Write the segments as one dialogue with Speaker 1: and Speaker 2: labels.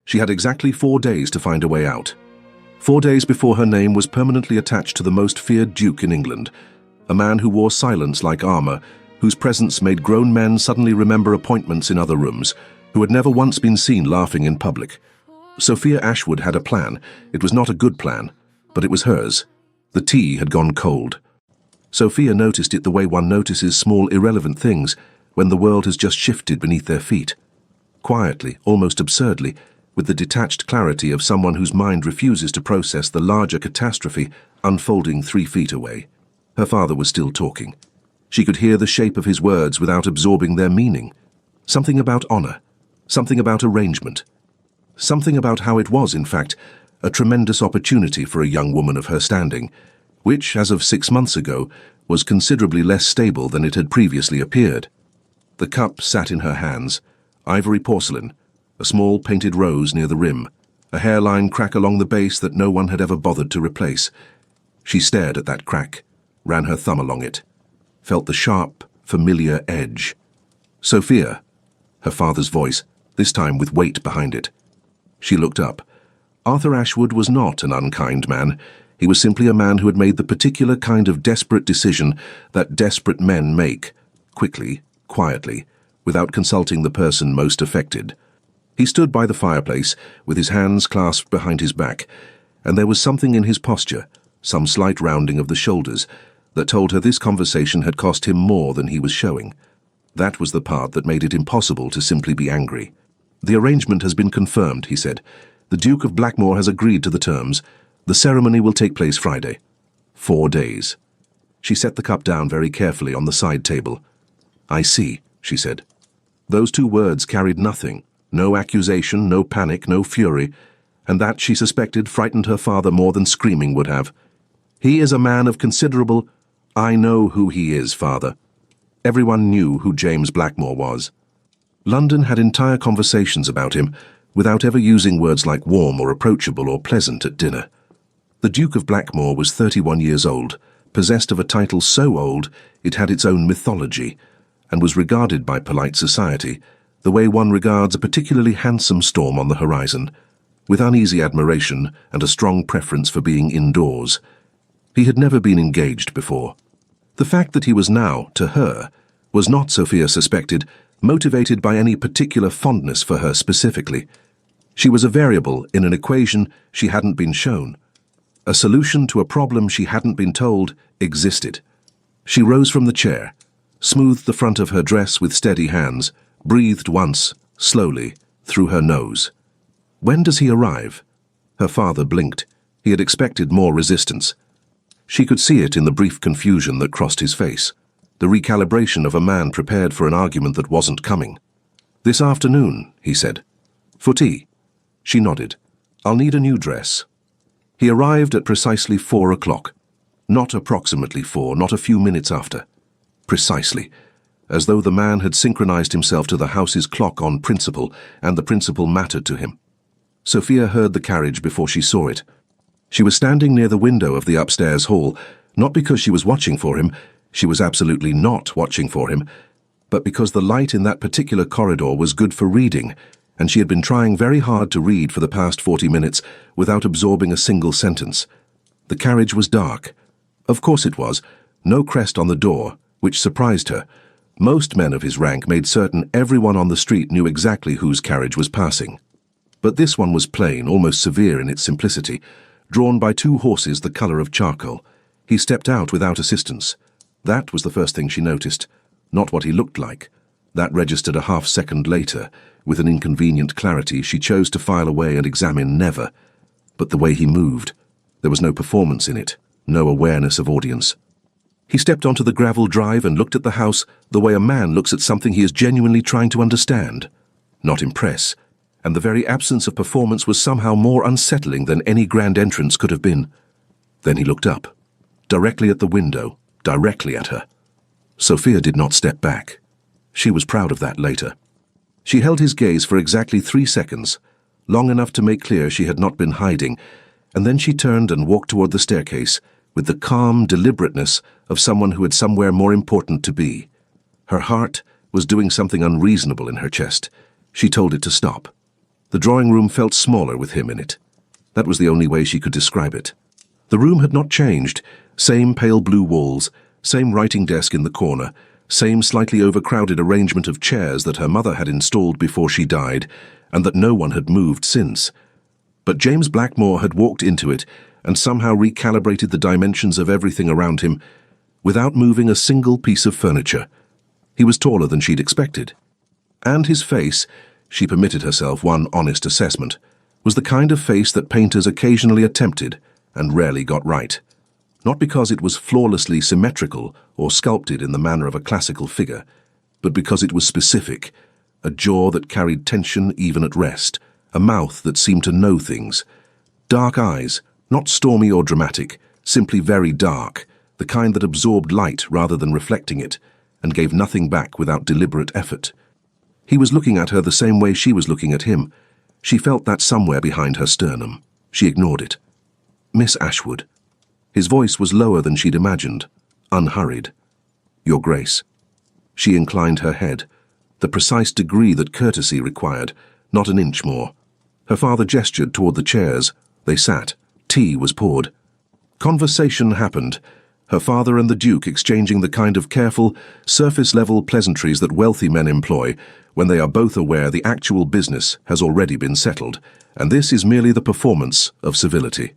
Speaker 1: She had exactly 4 days to find a way out. 4 days before her name was permanently attached to the most feared duke in England, a man who wore silence like armor, whose presence made grown men suddenly remember appointments in other rooms, who had never once been seen laughing in public. Sophia Ashwood had a plan. It was not a good plan, but it was hers. The tea had gone cold. Sophia noticed it the way one notices small irrelevant things when the world has just shifted beneath their feet. Quietly, almost absurdly, with the detached clarity of someone whose mind refuses to process the larger catastrophe unfolding 3 feet away. Her father was still talking. She could hear the shape of his words without absorbing their meaning. Something about honor, something about arrangement, something about how it was, in fact, a tremendous opportunity for a young woman of her standing, which, as of 6 months ago, was considerably less stable than it had previously appeared. The cup sat in her hands, ivory porcelain, a small painted rose near the rim, a hairline crack along the base that no one had ever bothered to replace. She stared at that crack, ran her thumb along it, felt the sharp, familiar edge. "Sophia," her father's voice, this time with weight behind it. She looked up. Arthur Ashwood was not an unkind man. He was simply a man who had made the particular kind of desperate decision that desperate men make, quickly, quietly, without consulting the person most affected. He stood by the fireplace, with his hands clasped behind his back, and there was something in his posture, some slight rounding of the shoulders, that told her this conversation had cost him more than he was showing. That was the part that made it impossible to simply be angry. "The arrangement has been confirmed," he said. "The Duke of Blackmore has agreed to the terms. The ceremony will take place Friday. 4 days." She set the cup down very carefully on the side table. "I see," she said. Those 2 words carried nothing. No accusation, no panic, no fury, and that, she suspected, frightened her father more than screaming would have. "He is a man of considerable—" "I know who he is, father." Everyone knew who James Blackmore was. London had entire conversations about him, without ever using words like warm or approachable or pleasant at dinner. The Duke of Blackmore was 31 years old, possessed of a title so old it had its own mythology, and was regarded by polite society the way one regards a particularly handsome storm on the horizon, with uneasy admiration and a strong preference for being indoors. He had never been engaged before. The fact that he was now, to her, was not, Sophia suspected, motivated by any particular fondness for her specifically. She was a variable in an equation she hadn't been shown. A solution to a problem she hadn't been told existed. She rose from the chair, smoothed the front of her dress with steady hands, breathed once, slowly, through her nose. "When does he arrive?" Her father blinked. He had expected more resistance. She could see it in the brief confusion that crossed his face, the recalibration of a man prepared for an argument that wasn't coming. "This afternoon," he said. "For tea?" She nodded. "I'll need a new dress." He arrived at precisely 4 o'clock. Not approximately 4, not a few minutes after. Precisely. As though the man had synchronized himself to the house's clock on principle, and the principle mattered to him. Sophia heard the carriage before she saw it. She was standing near the window of the upstairs hall, not because she was watching for him, she was absolutely not watching for him, but because the light in that particular corridor was good for reading, and she had been trying very hard to read for the past 40 minutes without absorbing a single sentence. The carriage was dark. Of course it was. No crest on the door, which surprised her. Most men of his rank made certain everyone on the street knew exactly whose carriage was passing. But this one was plain, almost severe in its simplicity, drawn by 2 horses the color of charcoal. He stepped out without assistance. That was the first thing she noticed, not what he looked like. That registered a half-second later. With an inconvenient clarity she chose to file away and examine never. But the way he moved, there was no performance in it, no awareness of audience. He stepped onto the gravel drive and looked at the house the way a man looks at something he is genuinely trying to understand, not impress, and the very absence of performance was somehow more unsettling than any grand entrance could have been. Then he looked up, directly at the window, directly at her. Sophia did not step back. She was proud of that later. She held his gaze for exactly 3 seconds, long enough to make clear she had not been hiding, and then she turned and walked toward the staircase with the calm deliberateness of someone who had somewhere more important to be. Her heart was doing something unreasonable in her chest. She told it to stop. The drawing room felt smaller with him in it. That was the only way she could describe it. The room had not changed. Same pale blue walls, same writing desk in the corner, same slightly overcrowded arrangement of chairs that her mother had installed before she died, and that no one had moved since. But James Blackmore had walked into it and somehow recalibrated the dimensions of everything around him without moving a single piece of furniture. He was taller than she'd expected. And his face, she permitted herself one honest assessment, was the kind of face that painters occasionally attempted and rarely got right. Not because it was flawlessly symmetrical or sculpted in the manner of a classical figure, but because it was specific, a jaw that carried tension even at rest, a mouth that seemed to know things, dark eyes, not stormy or dramatic, simply very dark, the kind that absorbed light rather than reflecting it, and gave nothing back without deliberate effort. He was looking at her the same way she was looking at him. She felt that somewhere behind her sternum. She ignored it. "Miss Ashwood." His voice was lower than she'd imagined, unhurried. "Your Grace." She inclined her head, the precise degree that courtesy required, not an inch more. Her father gestured toward the chairs. They sat. Tea was poured. Conversation happened, her father and the Duke exchanging the kind of careful, surface-level pleasantries that wealthy men employ when they are both aware the actual business has already been settled, and this is merely the performance of civility.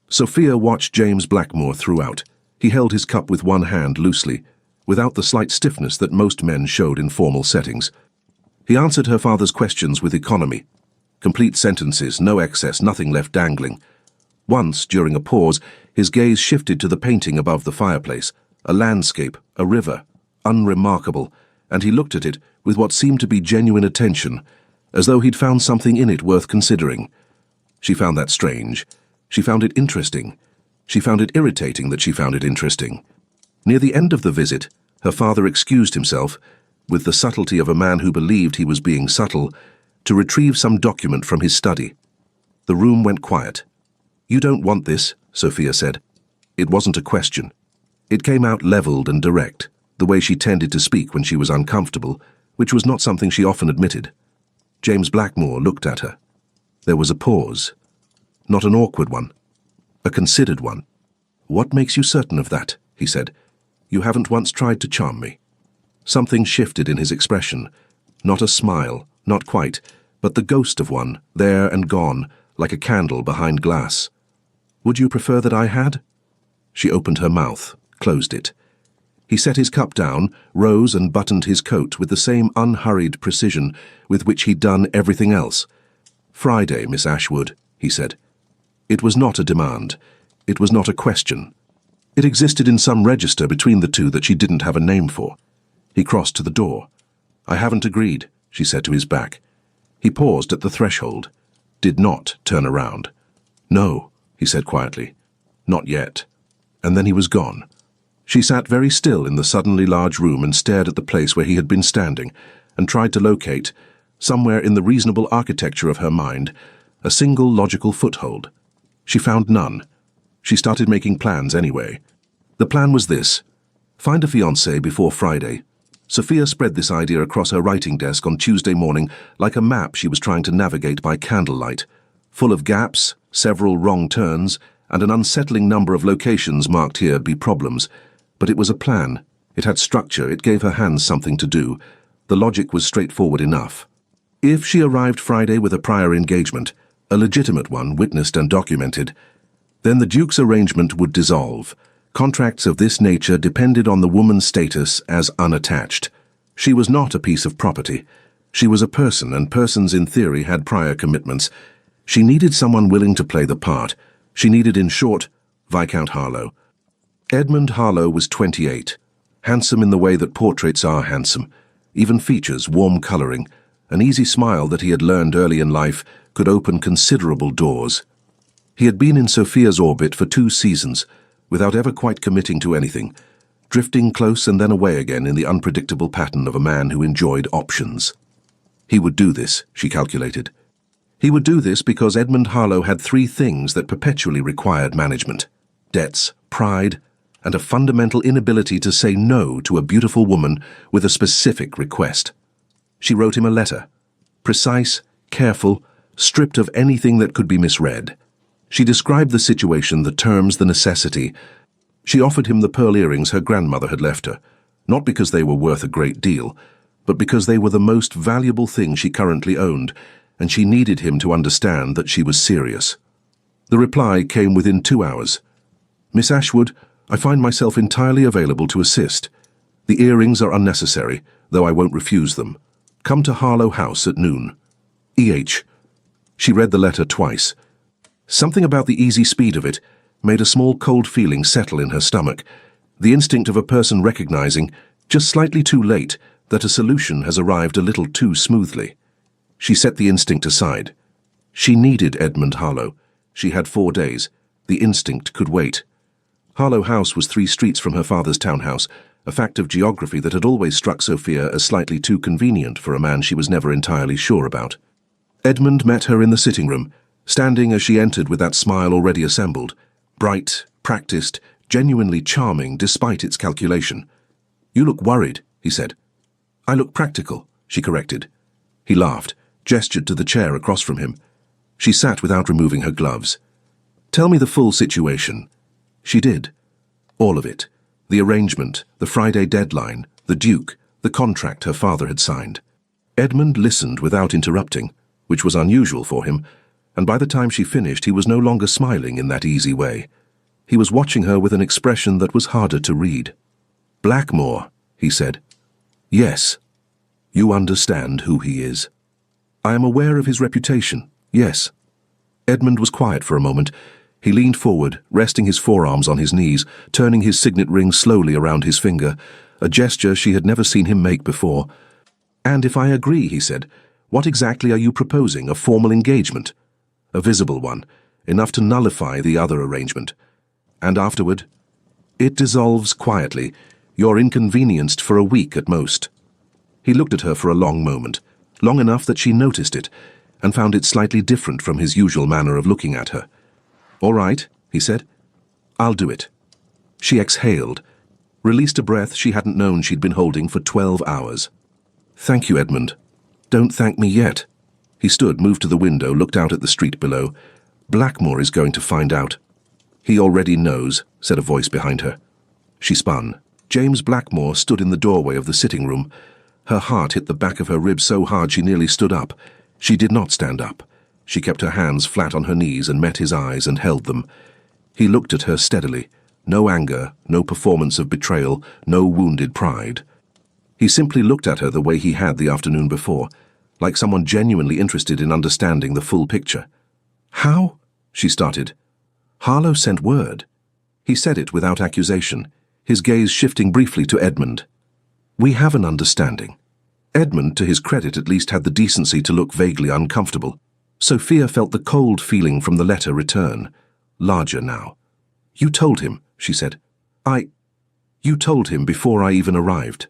Speaker 1: Sophia watched James Blackmore throughout. He held his cup with one hand loosely, without the slight stiffness that most men showed in formal settings. He answered her father's questions with economy. Complete sentences, no excess, nothing left dangling. Once, during a pause, his gaze shifted to the painting above the fireplace, a landscape, a river, unremarkable, and he looked at it with what seemed to be genuine attention, as though he'd found something in it worth considering. She found that strange. She found it interesting. She found it irritating that she found it interesting. Near the end of the visit, her father excused himself, with the subtlety of a man who believed he was being subtle, to retrieve some document from his study. The room went quiet. "You don't want this," Sophia said. It wasn't a question. It came out leveled and direct, the way she tended to speak when she was uncomfortable, which was not something she often admitted. James Blackmore looked at her. There was a pause. Not an awkward one. A considered one. "What makes you certain of that?" he said. "You haven't once tried to charm me." Something shifted in his expression. Not a smile, not quite, but the ghost of one, there and gone, like a candle behind glass. "Would you prefer that I had?" She opened her mouth, closed it. He set his cup down, rose and buttoned his coat with the same unhurried precision with which he'd done everything else. "Friday, Miss Ashwood," he said. It was not a demand. It was not a question. It existed in some register between the two that she didn't have a name for. He crossed to the door. "I haven't agreed," she said to his back. He paused at the threshold, did not turn around. "No," he said quietly. "Not yet." And then he was gone. She sat very still in the suddenly large room and stared at the place where he had been standing, and tried to locate, somewhere in the reasonable architecture of her mind, a single logical foothold. She found none. She started making plans anyway. The plan was this: find a fiancé before Friday. Sophia spread this idea across her writing desk on Tuesday morning like a map she was trying to navigate by candlelight, full of gaps, several wrong turns, and an unsettling number of locations marked here be problems. But it was a plan. It had structure. It gave her hands something to do. The logic was straightforward enough. If she arrived Friday with a prior engagement, a legitimate one, witnessed and documented, then the Duke's arrangement would dissolve. Contracts of this nature depended on the woman's status as unattached. She was not a piece of property. She was a person, and persons in theory had prior commitments. She needed someone willing to play the part. She needed, in short, Viscount Harlow. Edmund Harlow was 28, handsome in the way that portraits are handsome, even features, warm colouring, an easy smile that he had learned early in life could open considerable doors. He had been in Sophia's orbit for 2 seasons, without ever quite committing to anything, drifting close and then away again in the unpredictable pattern of a man who enjoyed options. He would do this, she calculated. He would do this because Edmund Harlow had 3 things that perpetually required management: debts, pride, and a fundamental inability to say no to a beautiful woman with a specific request. She wrote him a letter, precise, careful, stripped of anything that could be misread. She described the situation, the terms, the necessity. She offered him the pearl earrings her grandmother had left her, not because they were worth a great deal, but because they were the most valuable thing she currently owned, and she needed him to understand that she was serious. The reply came within 2 hours. "Miss Ashwood, I find myself entirely available to assist. The earrings are unnecessary, though I won't refuse them. Come to Harlow House at noon. E.H." She read the letter twice. Something about the easy speed of it made a small cold feeling settle in her stomach, the instinct of a person recognizing, just slightly too late, that a solution has arrived a little too smoothly. She set the instinct aside. She needed Edmund Harlow. She had 4 days. The instinct could wait. Harlow House was 3 streets from her father's townhouse, a fact of geography that had always struck Sophia as slightly too convenient for a man she was never entirely sure about. Edmund met her in the sitting room, standing as she entered with that smile already assembled, bright, practiced, genuinely charming despite its calculation. "You look worried," he said. "I look practical," she corrected. He laughed, gestured to the chair across from him. She sat without removing her gloves. "Tell me the full situation." She did. All of it. The arrangement, the Friday deadline, the Duke, the contract her father had signed. Edmund listened without interrupting, which was unusual for him, and by the time she finished he was no longer smiling in that easy way. He was watching her with an expression that was harder to read. "Blackmore," he said. "Yes." "You understand who he is?" "I am aware of his reputation, yes." Edmund was quiet for a moment. He leaned forward, resting his forearms on his knees, turning his signet ring slowly around his finger, a gesture she had never seen him make before. "And if I agree," he said, "what exactly are you proposing? A formal engagement?" "A visible one, enough to nullify the other arrangement." "And afterward?" "It dissolves quietly. You're inconvenienced for a week at most." He looked at her for a long moment, long enough that she noticed it, and found it slightly different from his usual manner of looking at her. "All right," he said. "I'll do it." She exhaled, released a breath she hadn't known she'd been holding for 12 hours. "Thank you, Edmund." "Don't thank me yet." He stood, moved to the window, looked out at the street below. "Blackmore is going to find out." "He already knows," said a voice behind her. She spun. James Blackmore stood in the doorway of the sitting room. Her heart hit the back of her ribs so hard she nearly stood up. She did not stand up. She kept her hands flat on her knees and met his eyes and held them. He looked at her steadily. No anger, no performance of betrayal, no wounded pride. He simply looked at her the way he had the afternoon before, like someone genuinely interested in understanding the full picture. "How?" she started. "Harlow sent word." He said it without accusation, his gaze shifting briefly to Edmund. "We have an understanding." Edmund, to his credit, at least had the decency to look vaguely uncomfortable. Sophia felt the cold feeling from the letter return, larger now. "You told him," she said. You told him before I even arrived."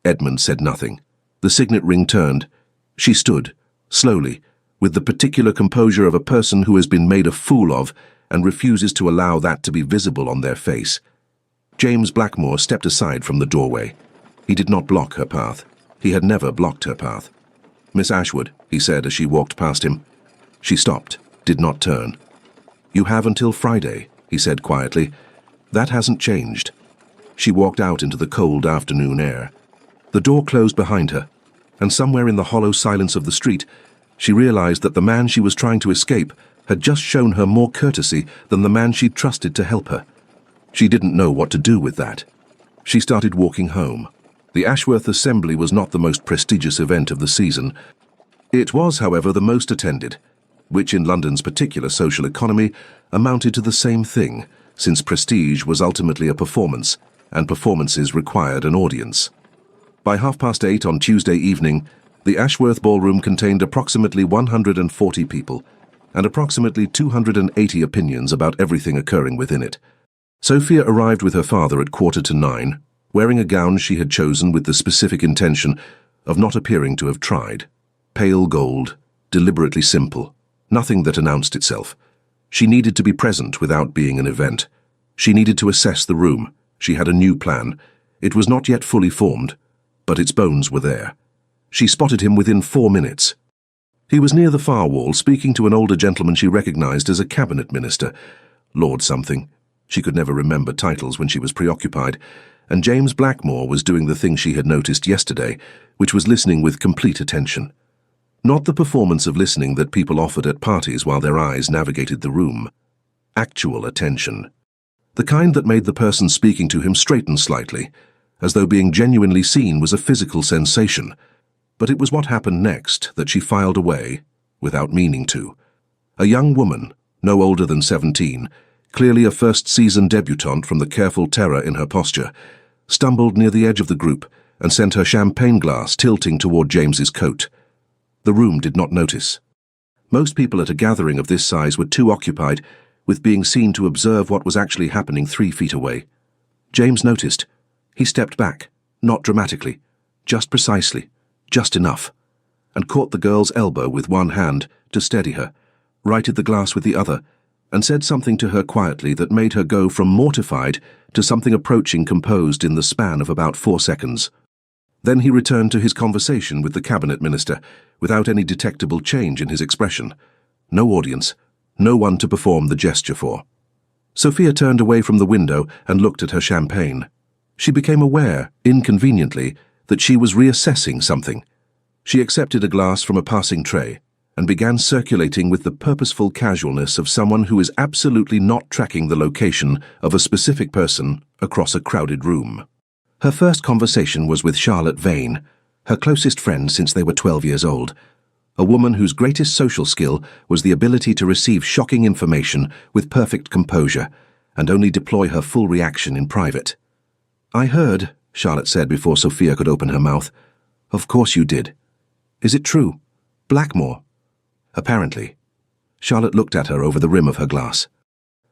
Speaker 1: Edmund said nothing. The signet ring turned. She stood, slowly, with the particular composure of a person who has been made a fool of and refuses to allow that to be visible on their face. James Blackmore stepped aside from the doorway. He did not block her path. He had never blocked her path. "Miss Ashwood," he said as she walked past him. She stopped, did not turn. "You have until Friday," he said quietly. "That hasn't changed." She walked out into the cold afternoon air. The door closed behind her, and somewhere in the hollow silence of the street, she realized that the man she was trying to escape had just shown her more courtesy than the man she'd trusted to help her. She didn't know what to do with that. She started walking home. The Ashworth Assembly was not the most prestigious event of the season. It was, however, the most attended, which in London's particular social economy amounted to the same thing, since prestige was ultimately a performance, and performances required an audience. By 8:30 on Tuesday evening, the Ashworth Ballroom contained approximately 140 people, and approximately 280 opinions about everything occurring within it. Sophia arrived with her father at 8:45, wearing a gown she had chosen with the specific intention of not appearing to have tried. Pale gold, deliberately simple, nothing that announced itself. She needed to be present without being an event. She needed to assess the room. She had a new plan. It was not yet fully formed, but its bones were there. She spotted him within 4 minutes. He was near the far wall, speaking to an older gentleman she recognized as a cabinet minister, Lord something. She could never remember titles when she was preoccupied, and James Blackmore was doing the thing she had noticed yesterday, which was listening with complete attention. Not the performance of listening that people offered at parties while their eyes navigated the room. Actual attention. The kind that made the person speaking to him straighten slightly, as though being genuinely seen was a physical sensation. But it was what happened next that she filed away, without meaning to. A young woman, no older than 17, clearly a first-season debutante from the careful terror in her posture, stumbled near the edge of the group and sent her champagne glass tilting toward James's coat. The room did not notice. Most people at a gathering of this size were too occupied with being seen to observe what was actually happening 3 feet away. James noticed. He stepped back, not dramatically, just precisely, just enough, and caught the girl's elbow with one hand to steady her, righted the glass with the other, and said something to her quietly that made her go from mortified to something approaching composed in the span of about 4 seconds. Then he returned to his conversation with the cabinet minister, without any detectable change in his expression. No audience, no one to perform the gesture for. Sophia turned away from the window and looked at her champagne. She became aware, inconveniently, that she was reassessing something. She accepted a glass from a passing tray and began circulating with the purposeful casualness of someone who is absolutely not tracking the location of a specific person across a crowded room. Her first conversation was with Charlotte Vane, her closest friend since they were 12 years old, a woman whose greatest social skill was the ability to receive shocking information with perfect composure and only deploy her full reaction in private. "I heard," Charlotte said before Sophia could open her mouth. "Of course you did. Is it true? Blackmore?" "Apparently." Charlotte looked at her over the rim of her glass.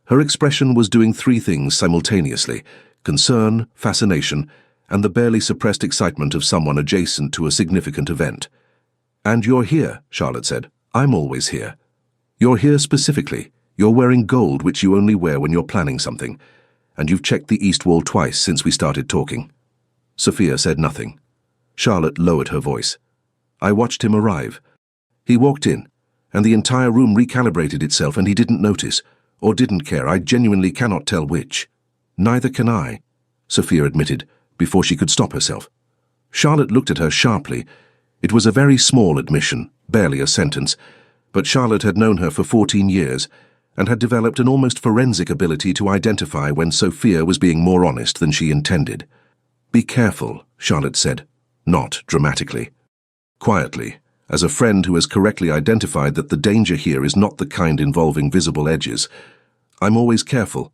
Speaker 1: Her expression was doing 3 things simultaneously: concern, fascination, and the barely suppressed excitement of someone adjacent to a significant event. "And you're here," Charlotte said. "I'm always here. You're here specifically. You're wearing gold, which you only wear when you're planning something. And you've checked the east wall twice since we started talking." Sophia said nothing. Charlotte lowered her voice. "I watched him arrive. He walked in, and the entire room recalibrated itself, and he didn't notice, or didn't care. I genuinely cannot tell which." "Neither can I," Sophia admitted, before she could stop herself. Charlotte looked at her sharply. It was a very small admission, barely a sentence, but Charlotte had known her for 14 years and had developed an almost forensic ability to identify when Sophia was being more honest than she intended. "Be careful," Charlotte said, not dramatically. Quietly, as a friend who has correctly identified that the danger here is not the kind involving visible edges. "I'm always careful.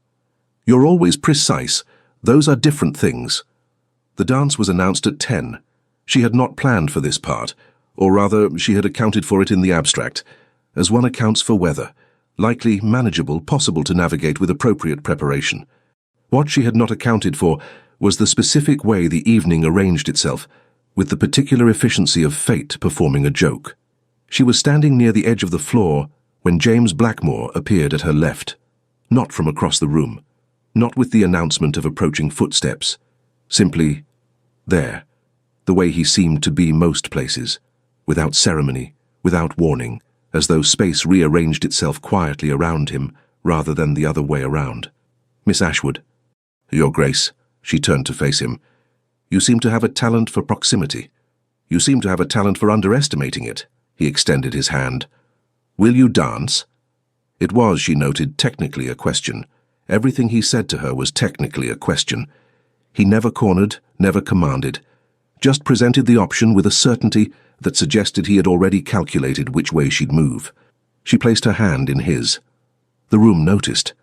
Speaker 1: You're always precise. Those are different things." The dance was announced at 10. She had not planned for this part, or rather, she had accounted for it in the abstract, as one accounts for weather, likely manageable, possible to navigate with appropriate preparation. What she had not accounted for was the specific way the evening arranged itself, with the particular efficiency of fate performing a joke. She was standing near the edge of the floor when James Blackmore appeared at her left, not from across the room, not with the announcement of approaching footsteps, simply there, the way he seemed to be most places, without ceremony, without warning, as though space rearranged itself quietly around him rather than the other way around. "Miss Ashwood." "Your Grace." She turned to face him. "You seem to have a talent for proximity. You seem to have a talent for underestimating it." He extended his hand. "Will you dance?" It was, she noted, technically a question. Everything he said to her was technically a question. He never cornered, never commanded, just presented the option with a certainty that suggested he had already calculated which way she'd move. She placed her hand in his. The room noticed.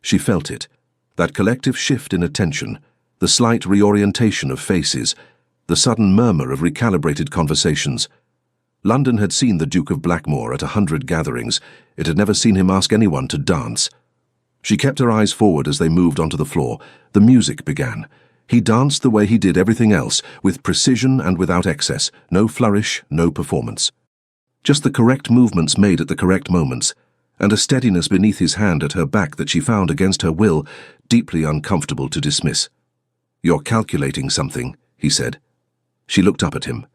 Speaker 1: She felt it, that collective shift in attention, the slight reorientation of faces, the sudden murmur of recalibrated conversations. London had seen the Duke of Blackmore at 100 gatherings. It had never seen him ask anyone to dance. She kept her eyes forward as they moved onto the floor. The music began. He danced the way he did everything else, with precision and without excess, no flourish, no performance. Just the correct movements made at the correct moments, and a steadiness beneath his hand at her back that she found against her will deeply uncomfortable to dismiss. "You're calculating something," he said. She looked up at him.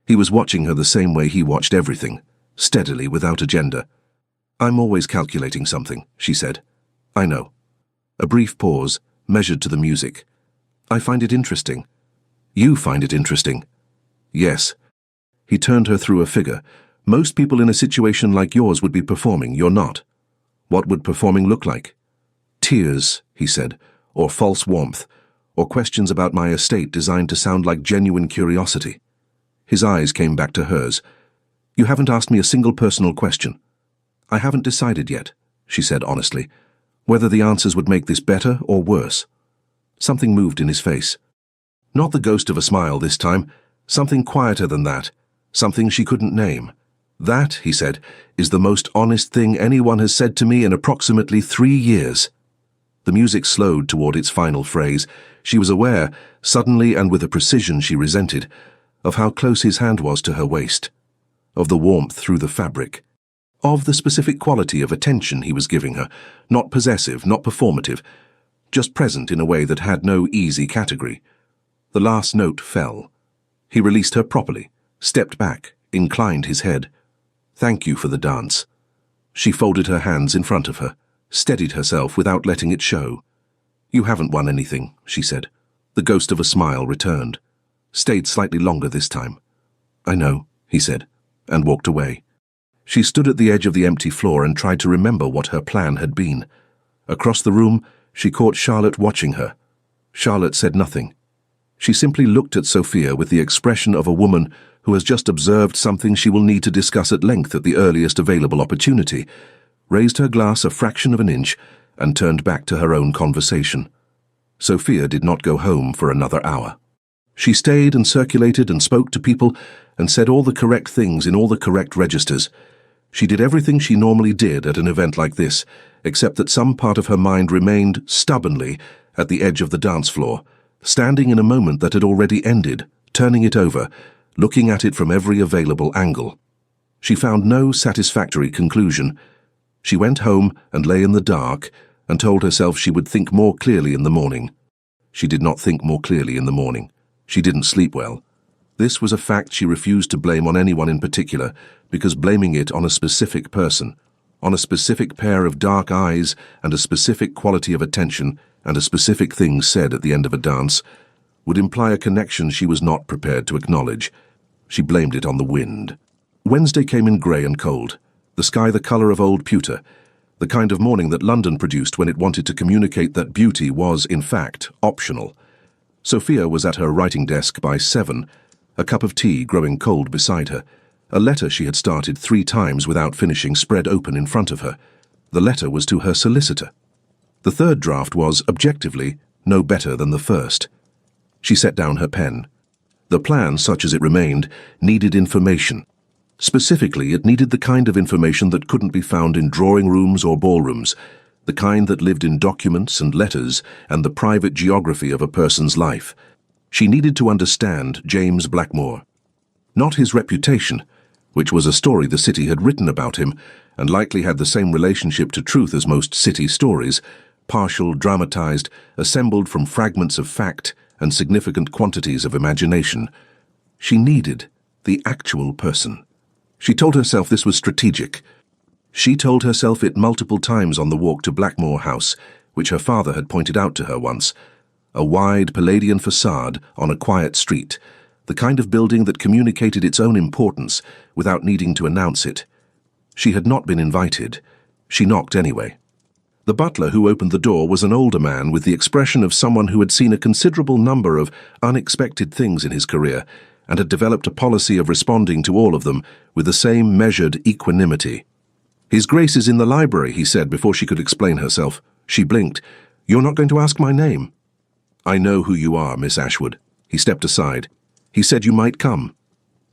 Speaker 1: He was watching her the same way he watched everything, steadily, without agenda. "I'm always calculating something," she said. "I know." A brief pause, measured to the music. "I find it interesting." "You find it interesting?" "Yes." He turned her through a figure. "Most people in a situation like yours would be performing. You're not. What would performing look like?" "Tears," he said, "or false warmth, or questions about my estate designed to sound like genuine curiosity." His eyes came back to hers. "You haven't asked me a single personal question." "I haven't decided yet," she said honestly, "whether the answers would make this better or worse." Something moved in his face. Not the ghost of a smile this time, something quieter than that, something she couldn't name. "That," he said, "is the most honest thing anyone has said to me in approximately 3 years." The music slowed toward its final phrase. She was aware, suddenly and with a precision she resented, of how close his hand was to her waist, of the warmth through the fabric, of the specific quality of attention he was giving her, not possessive, not performative, just present in a way that had no easy category. The last note fell. He released her properly, stepped back, inclined his head. "Thank you for the dance." She folded her hands in front of her, steadied herself without letting it show. "You haven't won anything," she said. The ghost of a smile returned. Stayed slightly longer this time. "I know," he said, and walked away. She stood at the edge of the empty floor and tried to remember what her plan had been. Across the room, she caught Charlotte watching her. Charlotte said nothing. She simply looked at Sophia with the expression of a woman who has just observed something she will need to discuss at length at the earliest available opportunity, raised her glass a fraction of an inch, and turned back to her own conversation. Sophia did not go home for another hour. She stayed and circulated and spoke to people and said all the correct things in all the correct registers. She did everything she normally did at an event like this, except that some part of her mind remained, stubbornly, at the edge of the dance floor, standing in a moment that had already ended, turning it over, looking at it from every available angle. She found no satisfactory conclusion. She went home and lay in the dark and told herself she would think more clearly in the morning. She did not think more clearly in the morning. She didn't sleep well. This was a fact she refused to blame on anyone in particular, because blaming it on a specific person, on a specific pair of dark eyes and a specific quality of attention and a specific thing said at the end of a dance, would imply a connection she was not prepared to acknowledge. She blamed it on the wind. Wednesday came in grey and cold, the sky the colour of old pewter, the kind of morning that London produced when it wanted to communicate that beauty was, in fact, optional. Sophia was at her writing desk by 7, a cup of tea growing cold beside her, a letter she had started 3 times without finishing spread open in front of her. The letter was to her solicitor. The third draft was, objectively, no better than the first. She set down her pen. The plan, such as it remained, needed information. Specifically, it needed the kind of information that couldn't be found in drawing rooms or ballrooms, the kind that lived in documents and letters and the private geography of a person's life. She needed to understand James Blackmore. Not his reputation, which was a story the city had written about him, and likely had the same relationship to truth as most city stories, partial, dramatized, assembled from fragments of fact and significant quantities of imagination. She needed the actual person. She told herself this was strategic. She told herself it multiple times on the walk to Blackmore House, which her father had pointed out to her once. A wide Palladian facade on a quiet street, the kind of building that communicated its own importance without needing to announce it. She had not been invited. She knocked anyway. The butler who opened the door was an older man with the expression of someone who had seen a considerable number of unexpected things in his career and had developed a policy of responding to all of them with the same measured equanimity. "His Grace is in the library," he said before she could explain herself. She blinked. "You're not going to ask my name?" "I know who you are, Miss Ashwood." He stepped aside. "He said you might come."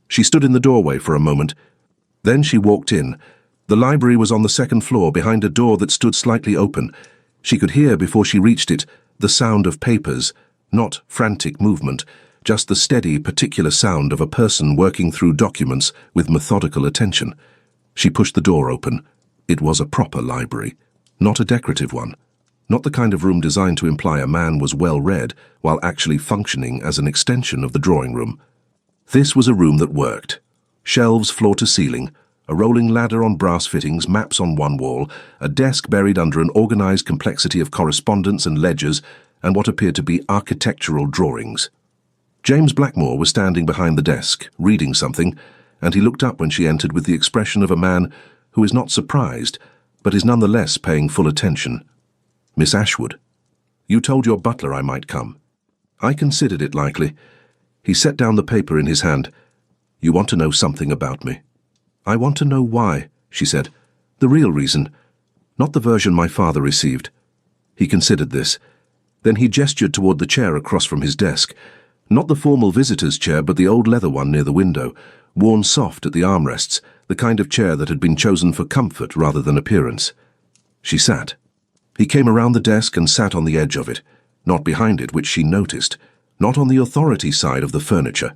Speaker 1: She stood in the doorway for a moment. Then she walked in. The library was on the 2nd floor behind a door that stood slightly open. She could hear, before she reached it, the sound of papers, not frantic movement, just the steady, particular sound of a person working through documents with methodical attention. She pushed the door open. It was a proper library, not a decorative one, not the kind of room designed to imply a man was well read while actually functioning as an extension of the drawing room. This was a room that worked. Shelves floor to ceiling, A rolling ladder on brass fittings, maps on one wall, a desk buried under an organized complexity of correspondence and ledgers, and what appeared to be architectural drawings. James Blackmore was standing behind the desk, reading something, and he looked up when she entered with the expression of a man who is not surprised, but is nonetheless paying full attention. "Miss Ashwood, you told your butler I might come." "I considered it likely." He set down the paper in his hand. "You want to know something about me?" "I want to know why," she said. "The real reason, not the version my father received." He considered this. Then he gestured toward the chair across from his desk. Not the formal visitor's chair, but the old leather one near the window, worn soft at the armrests, the kind of chair that had been chosen for comfort rather than appearance. She sat. He came around the desk and sat on the edge of it, not behind it, which she noticed, not on the authority side of the furniture.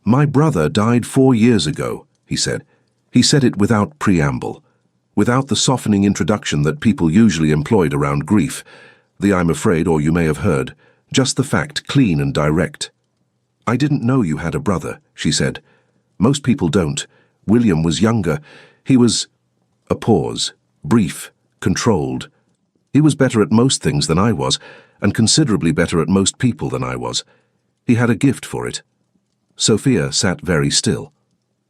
Speaker 1: "My brother died 4 years ago," he said. He said it without preamble, without the softening introduction that people usually employed around grief, the "I'm afraid" or "you may have heard," just the fact, clean and direct. "I didn't know you had a brother," she said. "Most people don't. William was younger. He was—" A pause, brief, controlled. "He was better at most things than I was, and considerably better at most people than I was. He had a gift for it." Sophia sat very still.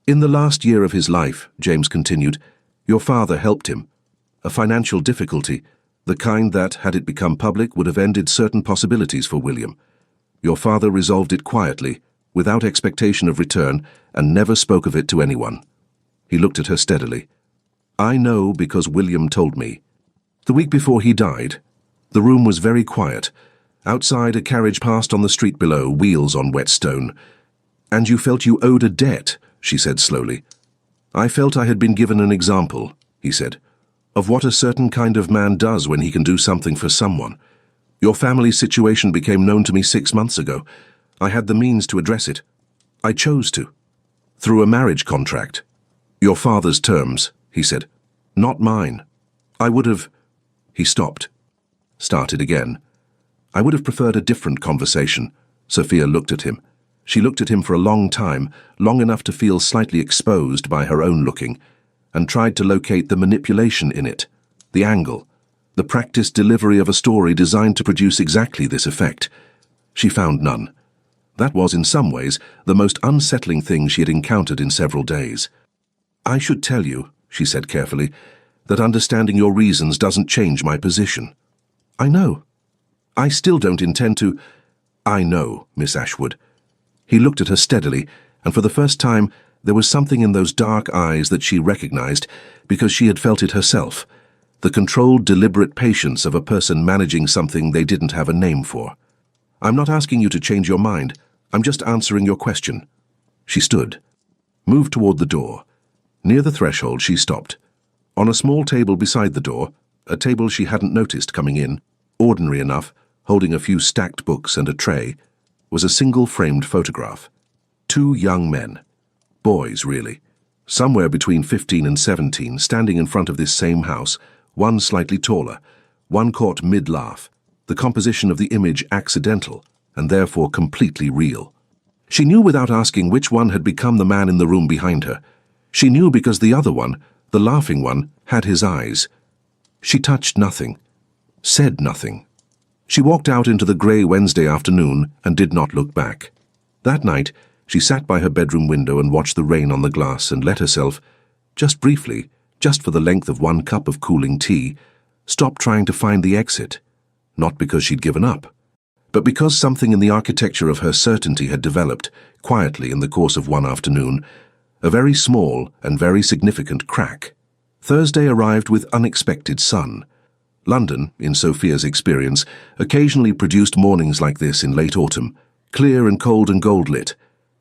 Speaker 1: "In the last year of his life," James continued, "your father helped him. A financial difficulty, the kind that, had it become public, would have ended certain possibilities for William. Your father resolved it quietly, without expectation of return, and never spoke of it to anyone." He looked at her steadily. "I know because William told me. The week before he died, the room was very quiet. Outside, a carriage passed on the street below, wheels on wet stone. And you felt you owed a debt," she said slowly. "I felt I had been given an example," he said, "of what a certain kind of man does when he can do something for someone. Your family's situation became known to me 6 months ago. I had the means to address it. I chose to. Through a marriage contract. Your father's terms," he said. "Not mine. I would have—" He stopped. Started again. "I would have preferred a different conversation." Sophia looked at him. She looked at him for a long time, long enough to feel slightly exposed by her own looking, and tried to locate the manipulation in it, the angle, the practiced delivery of a story designed to produce exactly this effect. She found none. That was, in some ways, the most unsettling thing she had encountered in several days. "I should tell you," she said carefully, "that understanding your reasons doesn't change my position." "I know. I still don't intend to—" "I know, Miss Ashwood." He looked at her steadily, and for the first time there was something in those dark eyes that she recognized, because she had felt it herself, the controlled, deliberate patience of a person managing something they didn't have a name for. "I'm not asking you to change your mind. I'm just answering your question." She stood, moved toward the door. Near the threshold she stopped. On a small table beside the door, a table she hadn't noticed coming in, ordinary enough, holding a few stacked books and a tray, was a single framed photograph. 2 young men. Boys, really. Somewhere between 15 and 17, standing in front of this same house, one slightly taller, one caught mid-laugh, the composition of the image accidental, and therefore completely real. She knew without asking which one had become the man in the room behind her. She knew because the other one, the laughing one, had his eyes. She touched nothing, said nothing. She walked out into the grey Wednesday afternoon and did not look back. That night, she sat by her bedroom window and watched the rain on the glass and let herself, just briefly, just for the length of 1 cup of cooling tea, stop trying to find the exit, not because she'd given up, but because something in the architecture of her certainty had developed, quietly in the course of one afternoon, a very small and very significant crack. Thursday arrived with unexpected sun. London, in Sophia's experience, occasionally produced mornings like this in late autumn, clear and cold and gold-lit,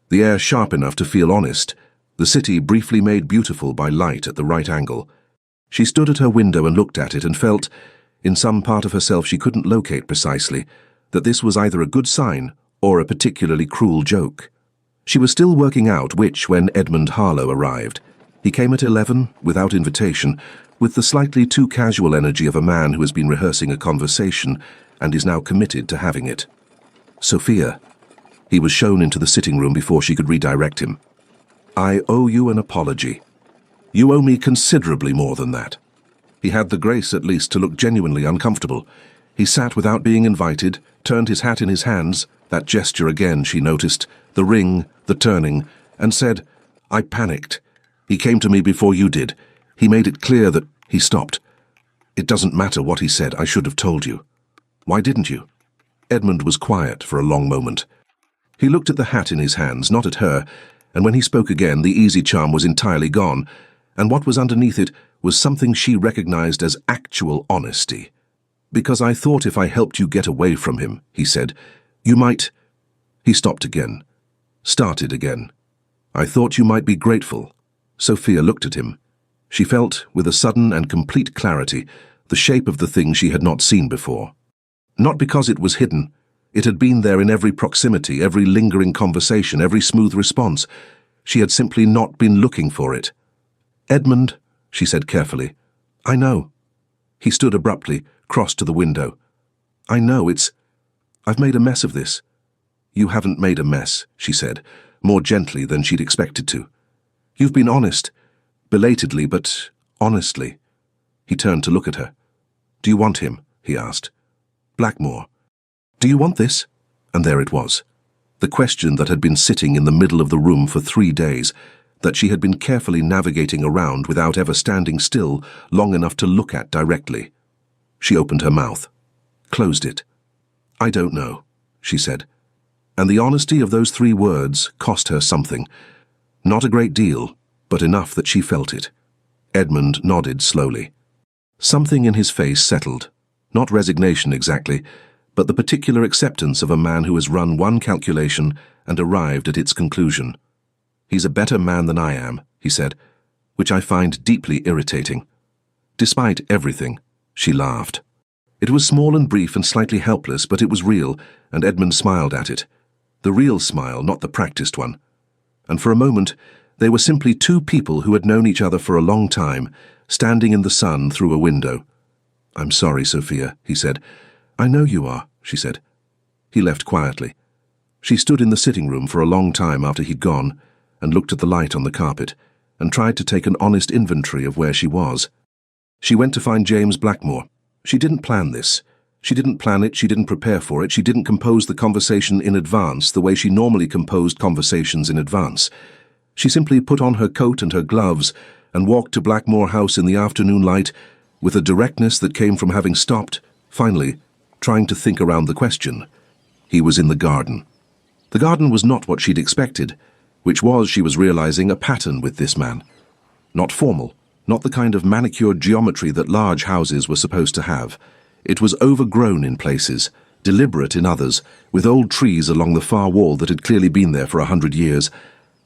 Speaker 1: the air sharp enough to feel honest, the city briefly made beautiful by light at the right angle. She stood at her window and looked at it and felt, in some part of herself she couldn't locate precisely, that this was either a good sign or a particularly cruel joke. She was still working out which when Edmund Harlow arrived. He came at 11, without invitation, with the slightly too casual energy of a man who has been rehearsing a conversation and is now committed to having it. "Sophia." He was shown into the sitting room before she could redirect him. "I owe you an apology." You owe me considerably more than that." He had the grace at least to look genuinely uncomfortable. He sat without being invited, turned his hat in his hands, that gesture again she noticed, the ring, the turning, and said, "I panicked. He came to me before you did. He made it clear that—" He stopped. "It doesn't matter what he said, I should have told you." "Why didn't you?" Edmund was quiet for a long moment. He looked at the hat in his hands, not at her, and when he spoke again, the easy charm was entirely gone, and what was underneath it was something she recognized as actual honesty. "Because I thought if I helped you get away from him," he said, "you might—" He stopped again. Started again. "I thought you might be grateful." Sophia looked at him. She felt, with a sudden and complete clarity, the shape of the thing she had not seen before. Not because it was hidden. It had been there in every proximity, every lingering conversation, every smooth response. She had simply not been looking for it. "Edmund," she said carefully, "I know." He stood abruptly, crossed to the window. "I know, I've made a mess of this." "You haven't made a mess," she said, more gently than she'd expected to. "You've been honest, belatedly, but honestly." He turned to look at her. "Do you want him?" he asked. "Blackmore. Do you want this?" And there it was. The question that had been sitting in the middle of the room for 3 days, that she had been carefully navigating around without ever standing still long enough to look at directly. She opened her mouth, closed it. "I don't know," she said. And the honesty of those 3 words cost her something. Not a great deal, but enough that she felt it. Edmund nodded slowly. Something in his face settled. Not resignation exactly, but the particular acceptance of a man who has run one calculation and arrived at its conclusion. "He's a better man than I am," he said, "which I find deeply irritating." "Despite everything," she laughed. It was small and brief and slightly helpless, but it was real, and Edmund smiled at it. The real smile, not the practiced one. And for a moment, they were simply 2 people who had known each other for a long time, standing in the sun through a window. "I'm sorry, Sophia," he said. "I know you are," she said. He left quietly. She stood in the sitting room for a long time after he'd gone, and looked at the light on the carpet, and tried to take an honest inventory of where she was. She went to find James Blackmore. She didn't plan this. She didn't plan it, she didn't prepare for it, she didn't compose the conversation in advance the way she normally composed conversations in advance. She simply put on her coat and her gloves and walked to Blackmore House in the afternoon light with a directness that came from having stopped, finally, trying to think around the question. He was in the garden. The garden was not what she'd expected, which was, she was realizing, a pattern with this man. Not formal, not the kind of manicured geometry that large houses were supposed to have. It was overgrown in places, deliberate in others, with old trees along the far wall that had clearly been there for 100 years,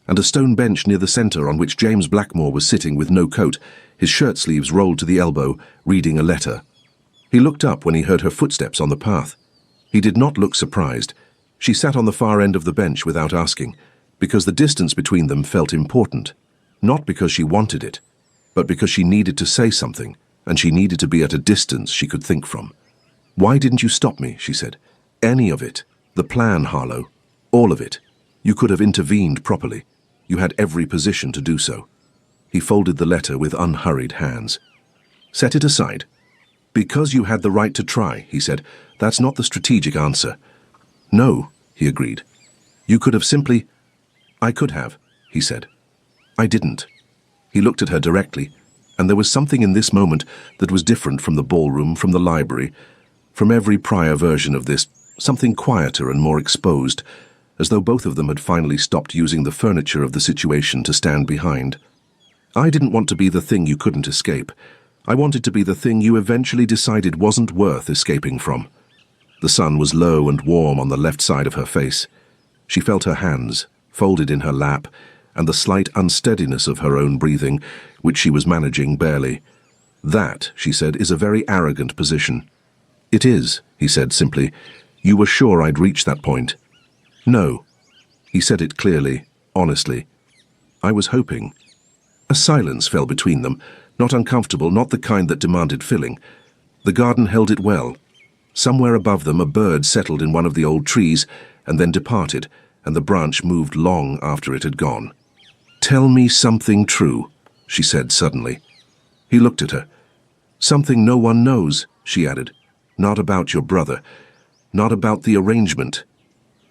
Speaker 1: and a stone bench near the centre on which James Blackmore was sitting with no coat, his shirt sleeves rolled to the elbow, reading a letter. He looked up when he heard her footsteps on the path. He did not look surprised. She sat on the far end of the bench without asking, because the distance between them felt important, not because she wanted it, but because she needed to say something, and she needed to be at a distance she could think from. "Why didn't you stop me?" she said. "Any of it. The plan, Harlow. All of it. You could have intervened properly. You had every position to do so." He folded the letter with unhurried hands. "Set it aside. Because you had the right to try," he said. "That's not the strategic answer." "No," he agreed. "You could have simply—" "I could have," he said. "I didn't." He looked at her directly, and there was something in this moment that was different from the ballroom, from the library, from every prior version of this, something quieter and more exposed, as though both of them had finally stopped using the furniture of the situation to stand behind. "I didn't want to be the thing you couldn't escape. I wanted to be the thing you eventually decided wasn't worth escaping from." The sun was low and warm on the left side of her face. She felt her hands, folded in her lap, and the slight unsteadiness of her own breathing, which she was managing barely. "That," she said, "is a very arrogant position." "It is," he said simply. "You were sure I'd reach that point." "No." He said it clearly, honestly. "I was hoping." A silence fell between them, not uncomfortable, not the kind that demanded filling. The garden held it well. Somewhere above them a bird settled in one of the old trees and then departed, and the branch moved long after it had gone. "Tell me something true." she said suddenly. He looked at her. Something no one knows, she added. Not about your brother. Not about the arrangement.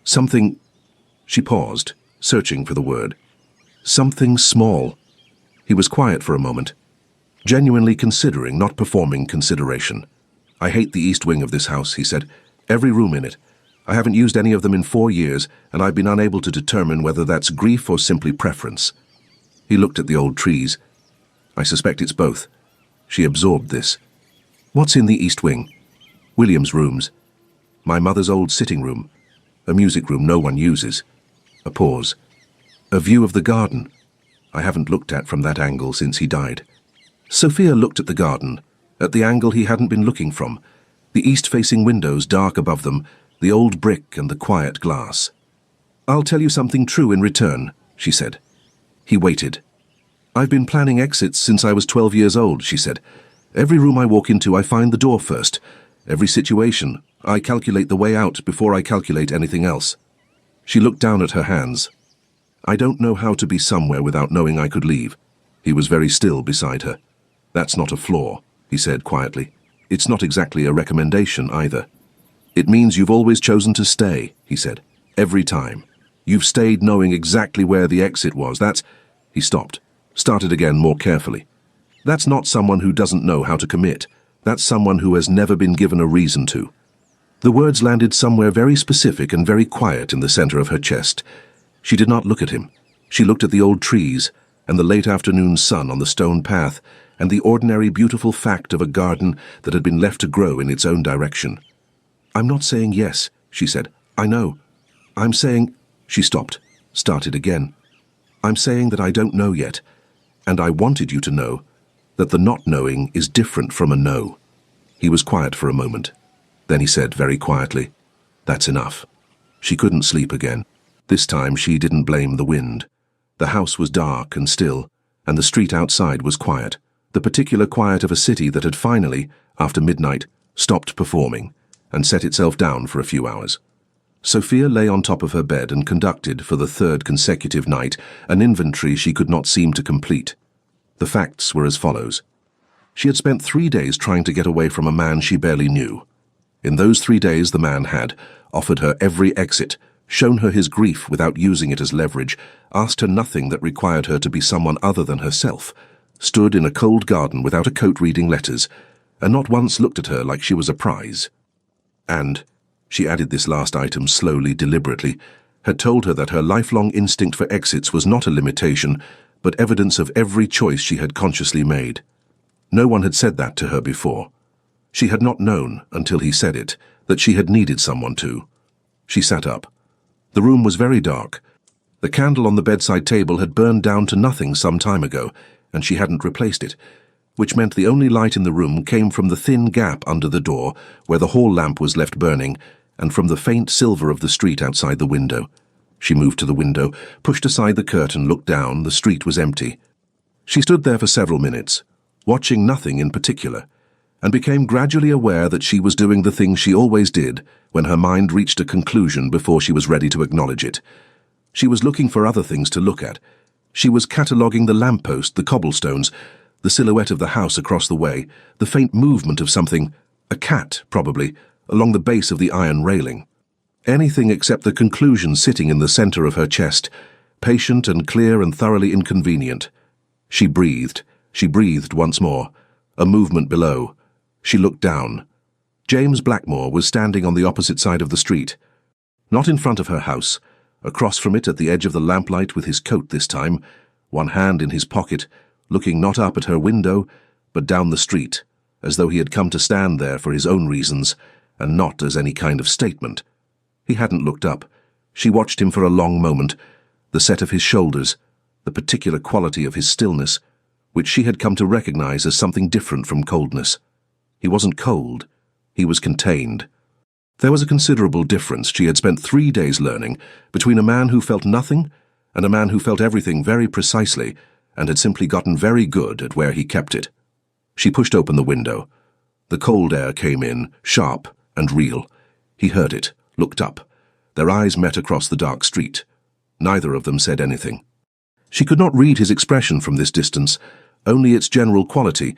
Speaker 1: Something... She paused, searching for the word. Something small. He was quiet for a moment, genuinely considering, not performing consideration. I hate the east wing of this house, he said. Every room in it. I haven't used any of them in 4 years, and I've been unable to determine whether that's grief or simply preference. He looked at the old trees. I suspect it's both. She absorbed this. What's in the east wing? William's rooms. My mother's old sitting room. A music room no one uses. A pause. A view of the garden. I haven't looked at from that angle since he died. Sophia looked at the garden, at the angle he hadn't been looking from, the east-facing windows dark above them, the old brick and the quiet glass. I'll tell you something true in return, she said. He waited. I've been planning exits since I was 12 years old, she said. Every room I walk into, I find the door first. Every situation, I calculate the way out before I calculate anything else. She looked down at her hands. I don't know how to be somewhere without knowing I could leave. He was very still beside her. That's not a flaw, he said quietly. It's not exactly a recommendation either. It means you've always chosen to stay, he said. Every time. You've stayed knowing exactly where the exit was. That's... He stopped, started again more carefully. That's not someone who doesn't know how to commit. That's someone who has never been given a reason to. The words landed somewhere very specific and very quiet in the center of her chest. She did not look at him. She looked at the old trees and the late afternoon sun on the stone path and the ordinary beautiful fact of a garden that had been left to grow in its own direction. I'm not saying yes, she said. I know. I'm saying... She stopped, started again. I'm saying that I don't know yet, and I wanted you to know that the not knowing is different from a no. He was quiet for a moment. Then he said very quietly, That's enough. She couldn't sleep again. This time she didn't blame the wind. The house was dark and still, and the street outside was quiet, the particular quiet of a city that had finally, after midnight, stopped performing and set itself down for a few hours. Sophia lay on top of her bed and conducted, for the third consecutive night, an inventory she could not seem to complete. The facts were as follows. She had spent 3 days trying to get away from a man she barely knew. In those 3 days the man had offered her every exit, shown her his grief without using it as leverage, asked her nothing that required her to be someone other than herself, stood in a cold garden without a coat reading letters, and not once looked at her like she was a prize. And, she added this last item slowly, deliberately, had told her that her lifelong instinct for exits was not a limitation, but evidence of every choice she had consciously made. No one had said that to her before. She had not known, until he said it, that she had needed someone to. She sat up. The room was very dark. The candle on the bedside table had burned down to nothing some time ago, and she hadn't replaced it, which meant the only light in the room came from the thin gap under the door where the hall lamp was left burning, and from the faint silver of the street outside the window. She moved to the window, pushed aside the curtain, looked down. The street was empty. She stood there for several minutes, watching nothing in particular, and became gradually aware that she was doing the thing she always did when her mind reached a conclusion before she was ready to acknowledge it. She was looking for other things to look at. She was cataloguing the lamppost, the cobblestones, the silhouette of the house across the way, the faint movement of something, a cat, probably, along the base of the iron railing. Anything except the conclusion sitting in the center of her chest, patient and clear and thoroughly inconvenient. She breathed once more. A movement below. She looked down. James Blackmore was standing on the opposite side of the street. Not in front of her house, across from it at the edge of the lamplight with his coat this time, one hand in his pocket, looking not up at her window, but down the street, as though he had come to stand there for his own reasons, and not as any kind of statement. He hadn't looked up. She watched him for a long moment, the set of his shoulders, the particular quality of his stillness, which she had come to recognize as something different from coldness. He wasn't cold. He was contained. There was a considerable difference, she had spent 3 days learning, between a man who felt nothing and a man who felt everything very precisely and had simply gotten very good at where he kept it. She pushed open the window. The cold air came in, sharp and real. He heard it, looked up. Their eyes met across the dark street. Neither of them said anything. She could not read his expression from this distance, only its general quality,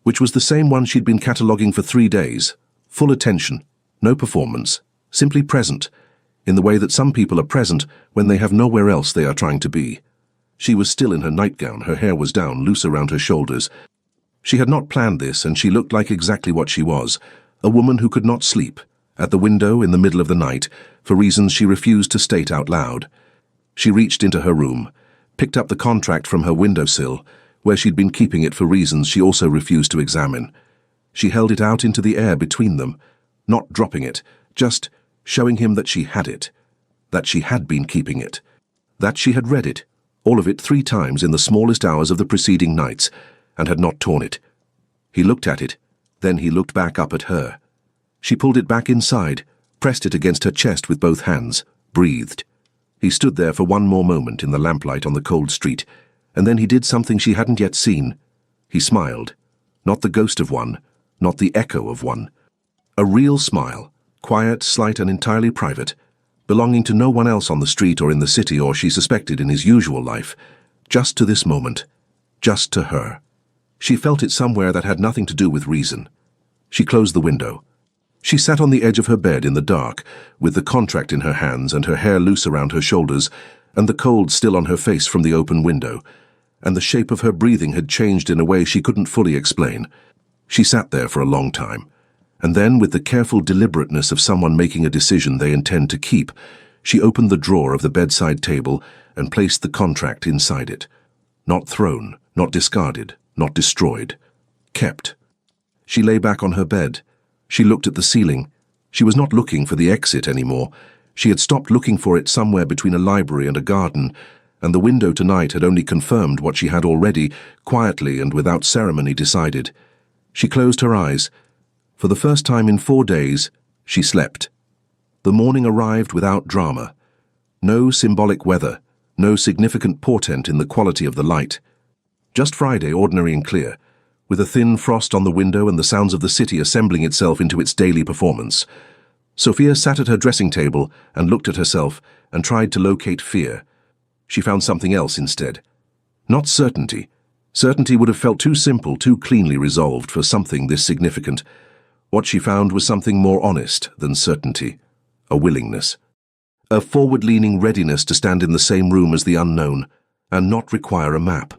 Speaker 1: which was the same one she'd been cataloguing for 3 days. Full attention, no performance, simply present, in the way that some people are present when they have nowhere else they are trying to be. She was still in her nightgown, her hair was down, loose around her shoulders. She had not planned this, and she looked like exactly what she was, a woman who could not sleep, at the window in the middle of the night, for reasons she refused to state out loud. She reached into her room, picked up the contract from her windowsill, where she'd been keeping it for reasons she also refused to examine. She held it out into the air between them, not dropping it, just showing him that she had it, that she had been keeping it, that she had read it, all of it 3 times in the smallest hours of the preceding nights, and had not torn it. He looked at it, then he looked back up at her. She pulled it back inside, pressed it against her chest with both hands, breathed. He stood there for one more moment in the lamplight on the cold street, and then he did something she hadn't yet seen. He smiled, not the ghost of one, not the echo of one. A real smile, quiet, slight, and entirely private, belonging to no one else on the street or in the city or she suspected in his usual life, just to this moment, just to her. She felt it somewhere that had nothing to do with reason. She closed the window. She sat on the edge of her bed in the dark, with the contract in her hands and her hair loose around her shoulders, and the cold still on her face from the open window, and the shape of her breathing had changed in a way she couldn't fully explain. She sat there for a long time, and then, with the careful deliberateness of someone making a decision they intend to keep, she opened the drawer of the bedside table and placed the contract inside it. Not thrown, not discarded, not destroyed. Kept. She lay back on her bed. She looked at the ceiling. She was not looking for the exit anymore. She had stopped looking for it somewhere between a library and a garden, and the window tonight had only confirmed what she had already, quietly and without ceremony, decided. She closed her eyes. For the first time in 4 days, she slept. The morning arrived without drama. No symbolic weather, no significant portent in the quality of the light. Just Friday, ordinary and clear, with a thin frost on the window and the sounds of the city assembling itself into its daily performance. Sophia sat at her dressing table and looked at herself and tried to locate fear. She found something else instead. Not certainty. Certainty would have felt too simple, too cleanly resolved for something this significant. What she found was something more honest than certainty. A willingness. A forward-leaning readiness to stand in the same room as the unknown and not require a map.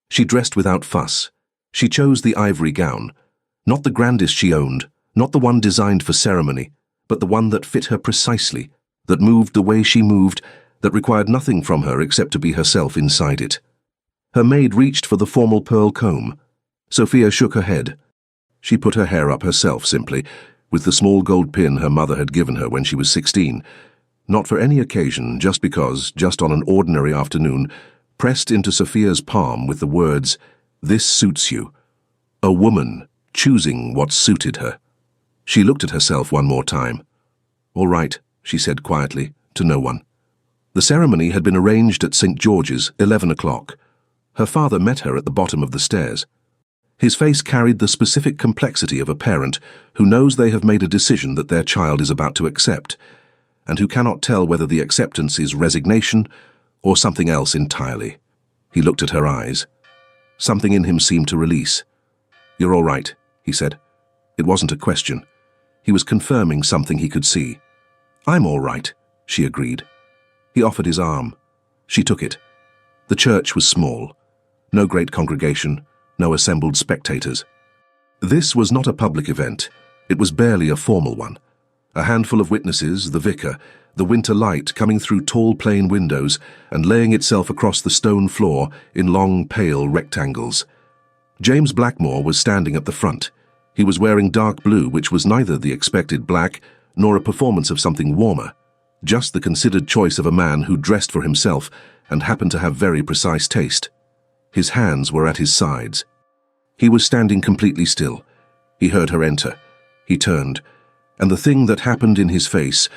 Speaker 1: She dressed without fuss. She chose the ivory gown, not the grandest she owned, not the one designed for ceremony, but the one that fit her precisely, that moved the way she moved, that required nothing from her except to be herself inside it. Her maid reached for the formal pearl comb. Sophia shook her head. She put her hair up herself simply, with the small gold pin her mother had given her when she was 16, not for any occasion, just because, just on an ordinary afternoon, pressed into Sophia's palm with the words, "This suits you." A woman choosing what suited her. She looked at herself one more time. "All right," she said quietly, to no one. The ceremony had been arranged at St. George's, 11 o'clock. Her father met her at the bottom of the stairs. His face carried the specific complexity of a parent who knows they have made a decision that their child is about to accept, and who cannot tell whether the acceptance is resignation or something else entirely. He looked at her eyes. Something in him seemed to release. "You're all right," he said. It wasn't a question. He was confirming something he could see. "I'm all right," she agreed. He offered his arm. She took it. The church was small. No great congregation, no assembled spectators. This was not a public event. It was barely a formal one. A handful of witnesses, the vicar, the winter light coming through tall plain windows and laying itself across the stone floor in long, pale rectangles. James Blackmore was standing at the front. He was wearing dark blue, which was neither the expected black nor a performance of something warmer, just the considered choice of a man who dressed for himself and happened to have very precise taste. His hands were at his sides. He was standing completely still. He heard her enter. He turned, and the thing that happened in his face,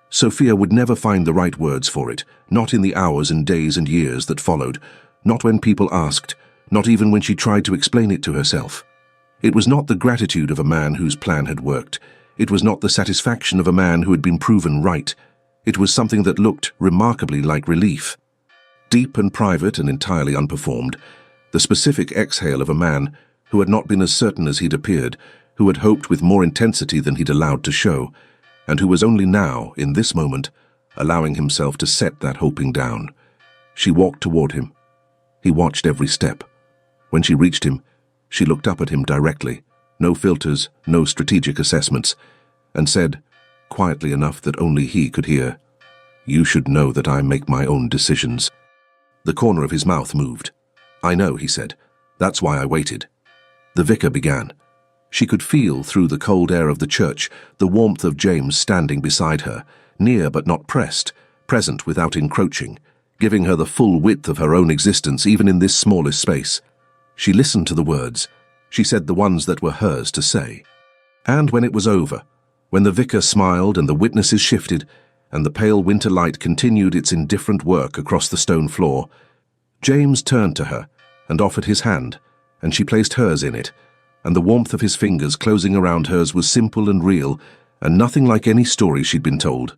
Speaker 1: Sophia would never find the right words for it, not in the hours and days and years that followed, not when people asked, not even when she tried to explain it to herself. It was not the gratitude of a man whose plan had worked. It was not the satisfaction of a man who had been proven right. It was something that looked remarkably like relief. Deep and private and entirely unperformed, the specific exhale of a man who had not been as certain as he'd appeared, who had hoped with more intensity than he'd allowed to show, and who was only now, in this moment, allowing himself to set that hoping down. She walked toward him. He watched every step. When she reached him, she looked up at him directly, no filters, no strategic assessments, and said, quietly enough that only he could hear, "You should know that I make my own decisions." The corner of his mouth moved. "I know," he said. "That's why I waited." The vicar began. She could feel through the cold air of the church the warmth of James standing beside her, near but not pressed, present without encroaching, giving her the full width of her own existence even in this smallest space. She listened to the words. She said the ones that were hers to say. And when it was over, when the vicar smiled and the witnesses shifted, and the pale winter light continued its indifferent work across the stone floor, James turned to her and offered his hand, and she placed hers in it, and the warmth of his fingers closing around hers was simple and real, and nothing like any story she'd been told.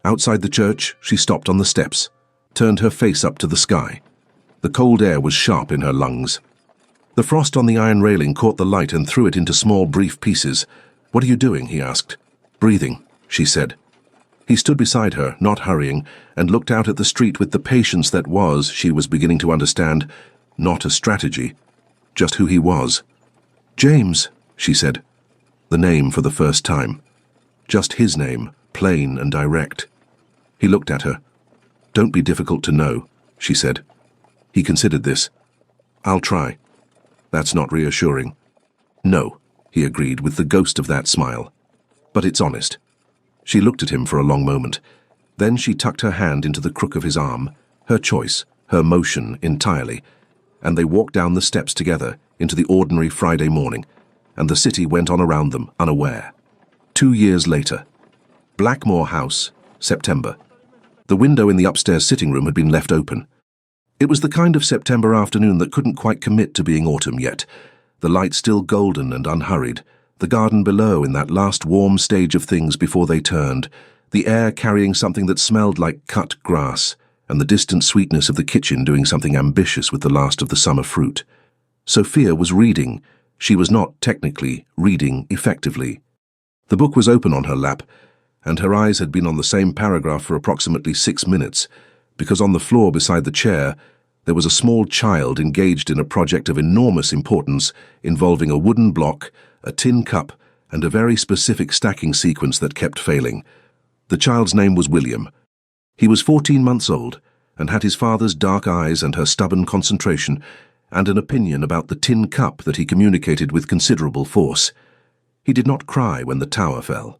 Speaker 1: Outside the church, she stopped on the steps, turned her face up to the sky. The cold air was sharp in her lungs. The frost on the iron railing caught the light and threw it into small, brief pieces. "What are you doing?" he asked. "Breathing," she said. He stood beside her, not hurrying, and looked out at the street with the patience that was, she was beginning to understand, not a strategy, just who he was. "James," she said, the name for the first time. Just his name, plain and direct. He looked at her. "Don't be difficult to know," she said. He considered this. "I'll try." "That's not reassuring." "No," he agreed with the ghost of that smile. "But it's honest." She looked at him for a long moment. Then she tucked her hand into the crook of his arm, her choice, her motion entirely, and they walked down the steps together into the ordinary Friday morning, and the city went on around them, unaware. 2 years later. Blackmore House, September. The window in the upstairs sitting room had been left open. It was the kind of September afternoon that couldn't quite commit to being autumn yet, the light still golden and unhurried, the garden below in that last warm stage of things before they turned, the air carrying something that smelled like cut grass, and the distant sweetness of the kitchen doing something ambitious with the last of the summer fruit. Sophia was reading. She was not technically reading effectively. The book was open on her lap, and her eyes had been on the same paragraph for approximately 6 minutes, because on the floor beside the chair there was a small child engaged in a project of enormous importance involving a wooden block, a tin cup, and a very specific stacking sequence that kept failing. The child's name was William. He was 14 months old and had his father's dark eyes and her stubborn concentration and an opinion about the tin cup that he communicated with considerable force. He did not cry when the tower fell.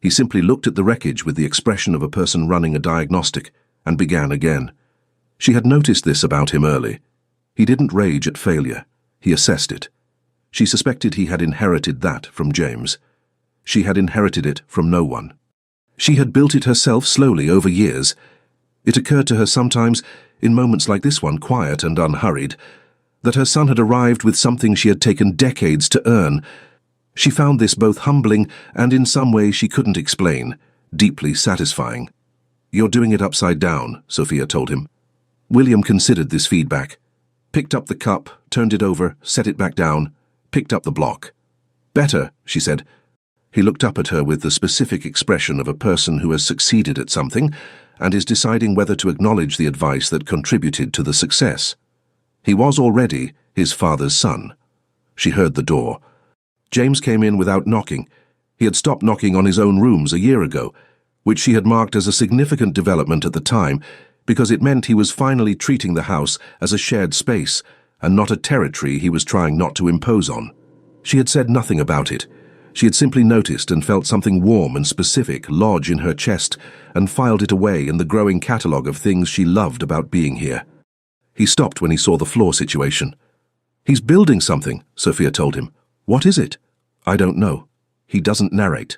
Speaker 1: He simply looked at the wreckage with the expression of a person running a diagnostic and began again. She had noticed this about him early. He didn't rage at failure. He assessed it. She suspected he had inherited that from James. She had inherited it from no one. She had built it herself slowly over years. It occurred to her sometimes, in moments like this one, quiet and unhurried, that her son had arrived with something she had taken decades to earn. She found this both humbling and in some way she couldn't explain, deeply satisfying. "You're doing it upside down," Sophia told him. William considered this feedback, picked up the cup, turned it over, set it back down, picked up the block. "Better," she said. He looked up at her with the specific expression of a person who has succeeded at something and is deciding whether to acknowledge the advice that contributed to the success. He was already his father's son. She heard the door. James came in without knocking. He had stopped knocking on his own rooms a year ago, which she had marked as a significant development at the time, because it meant he was finally treating the house as a shared space and not a territory he was trying not to impose on. She had said nothing about it. She had simply noticed and felt something warm and specific lodge in her chest and filed it away in the growing catalogue of things she loved about being here. He stopped when he saw the floor situation. "He's building something," Sophia told him. "What is it?" "I don't know. He doesn't narrate."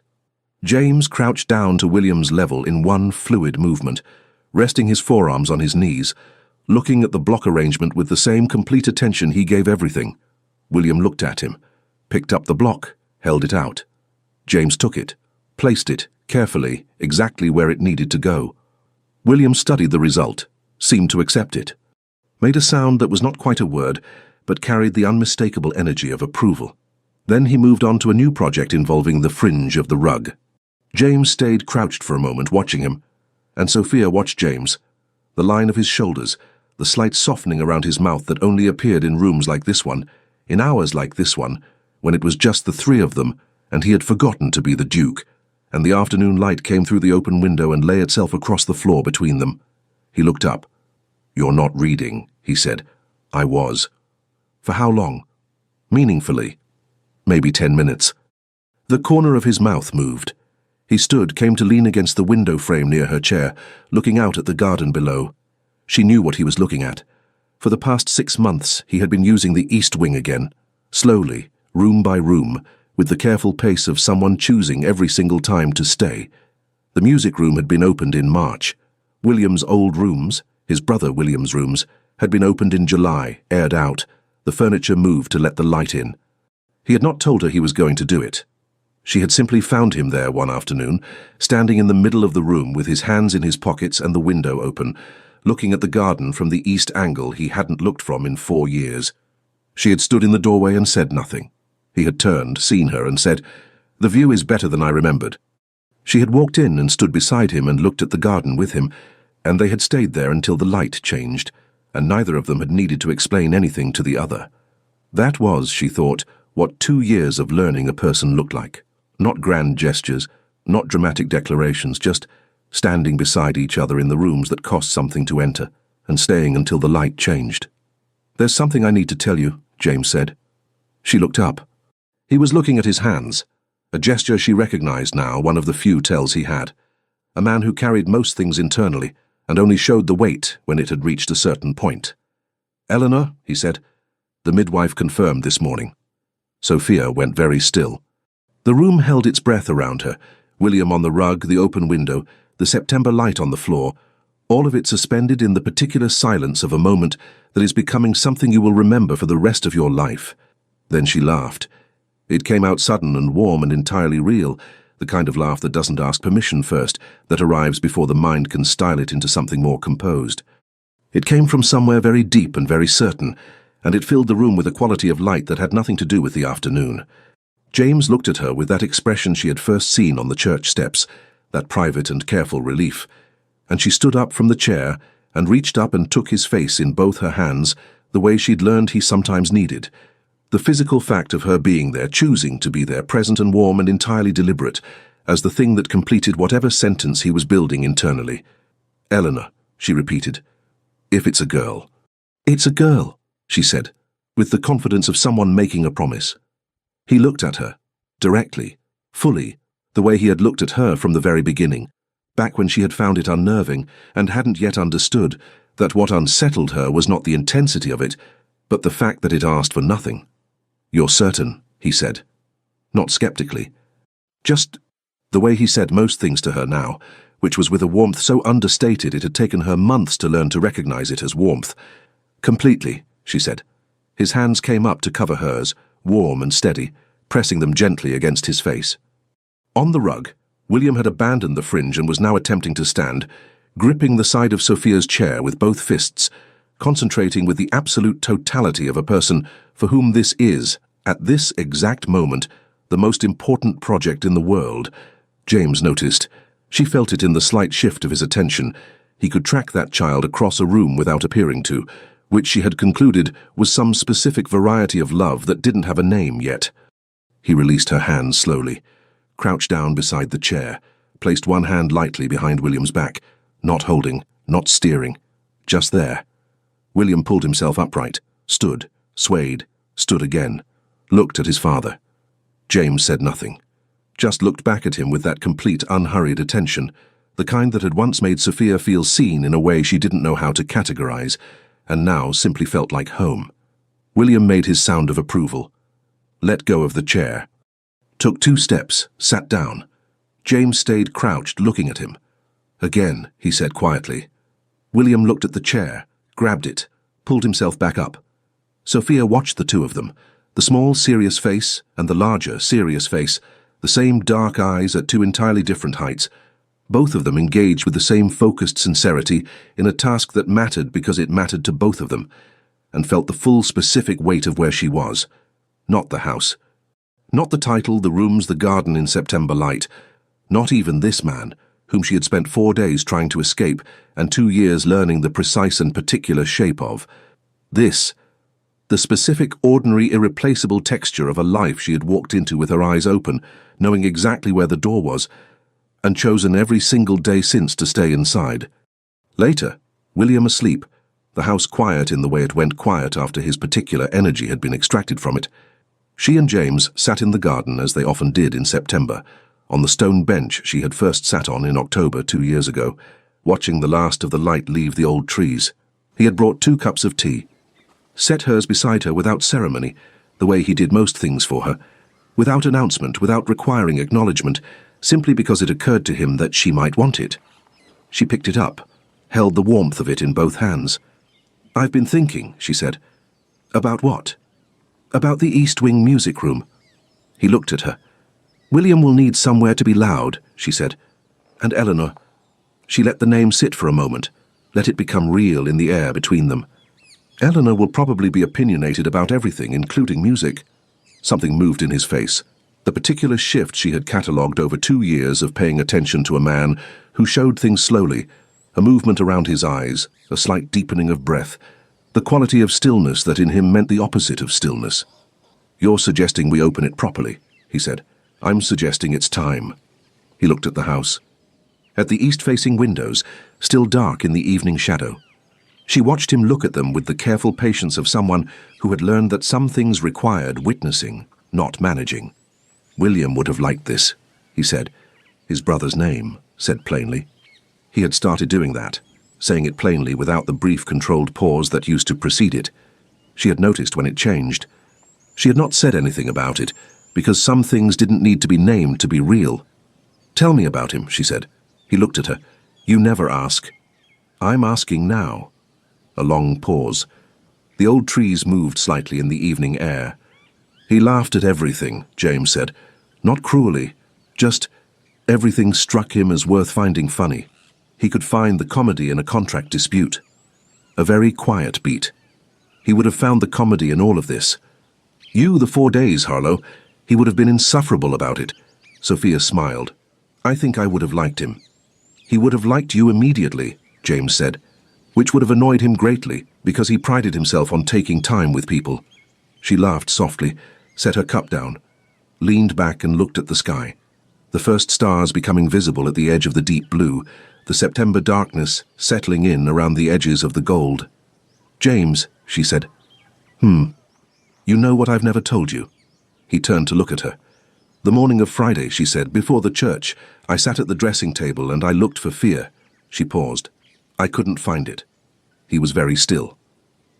Speaker 1: James crouched down to William's level in one fluid movement, resting his forearms on his knees, looking at the block arrangement with the same complete attention he gave everything. William looked at him, picked up the block, held it out. James took it, placed it, carefully, exactly where it needed to go. William studied the result, seemed to accept it. made a sound that was not quite a word, but carried the unmistakable energy of approval. Then he moved on to a new project involving the fringe of the rug. James stayed crouched for a moment, watching him, and Sophia watched James. The line of his shoulders, the slight softening around his mouth that only appeared in rooms like this one, in hours like this one, when it was just the three of them, and he had forgotten to be the Duke, and the afternoon light came through the open window and lay itself across the floor between them. He looked up. "You're not reading," he said. "I was." "For how long?" "Meaningfully. Maybe 10 minutes. The corner of his mouth moved. He stood, came to lean against the window frame near her chair, looking out at the garden below. She knew what he was looking at. For the past 6 months, he had been using the east wing again, slowly, room by room, with the careful pace of someone choosing every single time to stay. The music room had been opened in March. William's old rooms, his brother William's rooms, had been opened in July, aired out, the furniture moved to let the light in. He had not told her he was going to do it. She had simply found him there one afternoon, standing in the middle of the room with his hands in his pockets and the window open, looking at the garden from the east angle he hadn't looked from in 4 years. She had stood in the doorway and said nothing. He had turned, seen her, and said, "The view is better than I remembered." She had walked in and stood beside him and looked at the garden with him, and they had stayed there until the light changed, and neither of them had needed to explain anything to the other. That was, she thought, what 2 years of learning a person looked like. Not grand gestures, not dramatic declarations, just standing beside each other in the rooms that cost something to enter, and staying until the light changed. "There's something I need to tell you," James said. She looked up. He was looking at his hands, a gesture she recognized now, one of the few tells he had. A man who carried most things internally, and only showed the weight when it had reached a certain point. "Eleanor," he said, "the midwife confirmed this morning." Sophia went very still. The room held its breath around her, William on the rug, the open window, the September light on the floor, all of it suspended in the particular silence of a moment that is becoming something you will remember for the rest of your life. Then she laughed. It came out sudden and warm and entirely real, the kind of laugh that doesn't ask permission first, that arrives before the mind can style it into something more composed. It came from somewhere very deep and very certain, and it filled the room with a quality of light that had nothing to do with the afternoon. James looked at her with that expression she had first seen on the church steps, that private and careful relief, and she stood up from the chair and reached up and took his face in both her hands, the way she'd learned he sometimes needed. The physical fact of her being there, choosing to be there, present and warm and entirely deliberate, as the thing that completed whatever sentence he was building internally. "Eleanor," she repeated, "if it's a girl." "It's a girl," she said, with the confidence of someone making a promise. He looked at her, directly, fully, the way he had looked at her from the very beginning, back when she had found it unnerving and hadn't yet understood that what unsettled her was not the intensity of it, but the fact that it asked for nothing. "You're certain," he said, not skeptically. Just the way he said most things to her now, which was with a warmth so understated it had taken her months to learn to recognize it as warmth. "Completely," she said. His hands came up to cover hers, warm and steady, pressing them gently against his face. On the rug, William had abandoned the fringe and was now attempting to stand, gripping the side of Sophia's chair with both fists, concentrating with the absolute totality of a person for whom this is, at this exact moment, the most important project in the world. James noticed. She felt it in the slight shift of his attention. He could track that child across a room without appearing to, which she had concluded was some specific variety of love that didn't have a name yet. He released her hands slowly, crouched down beside the chair, placed one hand lightly behind William's back, not holding, not steering, just there. William pulled himself upright, stood, swayed, stood again, looked at his father. James said nothing, just looked back at him with that complete, unhurried attention, the kind that had once made Sophia feel seen in a way she didn't know how to categorize, and now simply felt like home. William made his sound of approval, let go of the chair, took 2 steps, sat down. James stayed crouched, looking at him. "Again," he said quietly. William looked at the chair, grabbed it, pulled himself back up. Sophia watched the two of them, the small, serious face and the larger, serious face, the same dark eyes at 2 entirely different heights. Both of them engaged with the same focused sincerity in a task that mattered because it mattered to both of them, and felt the full specific weight of where she was. Not the house. Not the title, the rooms, the garden in September light. Not even this man, whom she had spent 4 days trying to escape and 2 years learning the precise and particular shape of. This, the specific, ordinary, irreplaceable texture of a life she had walked into with her eyes open, knowing exactly where the door was, and chosen every single day since to stay inside. Later, William asleep, the house quiet in the way it went quiet after his particular energy had been extracted from it. She and James sat in the garden as they often did in September, on the stone bench she had first sat on in October 2 years ago, watching the last of the light leave the old trees. He had brought 2 cups of tea, set hers beside her without ceremony, the way he did most things for her, without announcement, without requiring acknowledgement, simply because it occurred to him that she might want it. She picked it up, held the warmth of it in both hands. "I've been thinking," she said. "About what?" "About the East Wing music room." He looked at her. "William will need somewhere to be loud," she said. "And Eleanor." She let the name sit for a moment, let it become real in the air between them. "Eleanor will probably be opinionated about everything, including music." Something moved in his face. The particular shift she had catalogued over 2 years of paying attention to a man who showed things slowly, a movement around his eyes, a slight deepening of breath, the quality of stillness that in him meant the opposite of stillness. "You're suggesting we open it properly," he said. "I'm suggesting it's time." He looked at the house. At the east-facing windows, still dark in the evening shadow. She watched him look at them with the careful patience of someone who had learned that some things required witnessing, not managing. "William would have liked this," he said. His brother's name, said plainly. He had started doing that, saying it plainly without the brief controlled pause that used to precede it. She had noticed when it changed. She had not said anything about it, because some things didn't need to be named to be real. "Tell me about him," she said. He looked at her. "You never ask." "I'm asking now." A long pause. The old trees moved slightly in the evening air. "He laughed at everything," James said. "Not cruelly, just everything struck him as worth finding funny. He could find the comedy in a contract dispute. A very quiet beat. He would have found the comedy in all of this. You, the 4 days, Harlow, he would have been insufferable about it." Sophia smiled. "I think I would have liked him." "He would have liked you immediately," James said, which would have annoyed him greatly because he prided himself on taking time with people. She laughed softly, set her cup down, leaned back and looked at the sky, the first stars becoming visible at the edge of the deep blue, the September darkness settling in around the edges of the gold. "James," she said. You know what I've never told you?" He turned to look at her. "The morning of Friday," she said, "before the church, I sat at the dressing table and I looked for fear." She paused. "I couldn't find it." He was very still.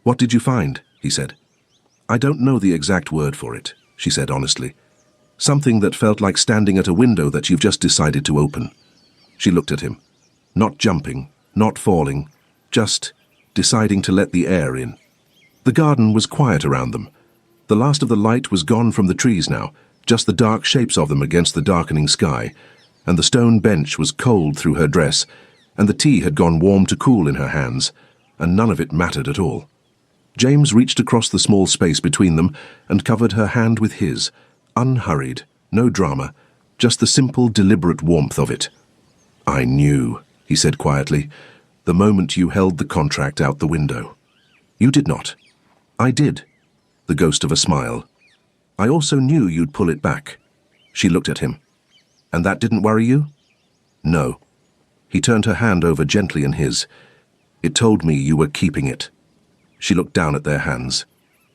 Speaker 1: "What did you find?" he said. "I don't know the exact word for it," she said honestly. "Something that felt like standing at a window that you've just decided to open." She looked at him. Not jumping, not falling, just deciding to let the air in. The garden was quiet around them. The last of the light was gone from the trees now, just the dark shapes of them against the darkening sky, and the stone bench was cold through her dress, and the tea had gone warm to cool in her hands, and none of it mattered at all. James reached across the small space between them and covered her hand with his, unhurried, no drama, just the simple, deliberate warmth of it. "I knew," he said quietly, "the moment you held the contract out the window." "You did not." "I did." The ghost of a smile. "I also knew you'd pull it back." She looked at him. "And that didn't worry you?" "No." He turned her hand over gently in his. "It told me you were keeping it." She looked down at their hands,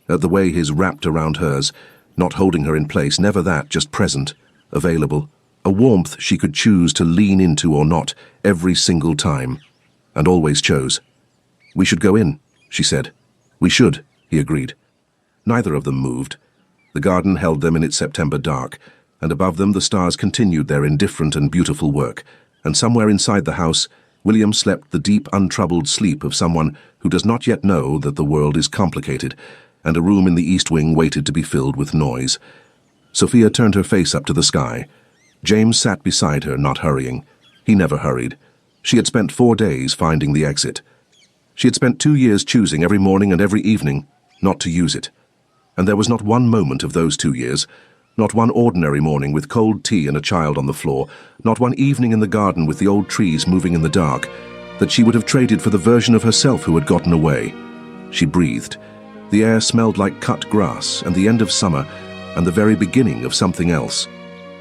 Speaker 1: at the way his wrapped around hers, not holding her in place, never that, just present, available, a warmth she could choose to lean into or not, every single time, and always chose. "We should go in," she said. "We should," he agreed. Neither of them moved. The garden held them in its September dark, and above them the stars continued their indifferent and beautiful work, and somewhere inside the house, William slept the deep, untroubled sleep of someone who does not yet know that the world is complicated, and a room in the East Wing waited to be filled with noise. Sophia turned her face up to the sky. James sat beside her, not hurrying. He never hurried. She had spent 4 days finding the exit. She had spent 2 years choosing every morning and every evening not to use it. And there was not one moment of those 2 years, not one ordinary morning with cold tea and a child on the floor, not one evening in the garden with the old trees moving in the dark, that she would have traded for the version of herself who had gotten away. She breathed. The air smelled like cut grass and the end of summer and the very beginning of something else.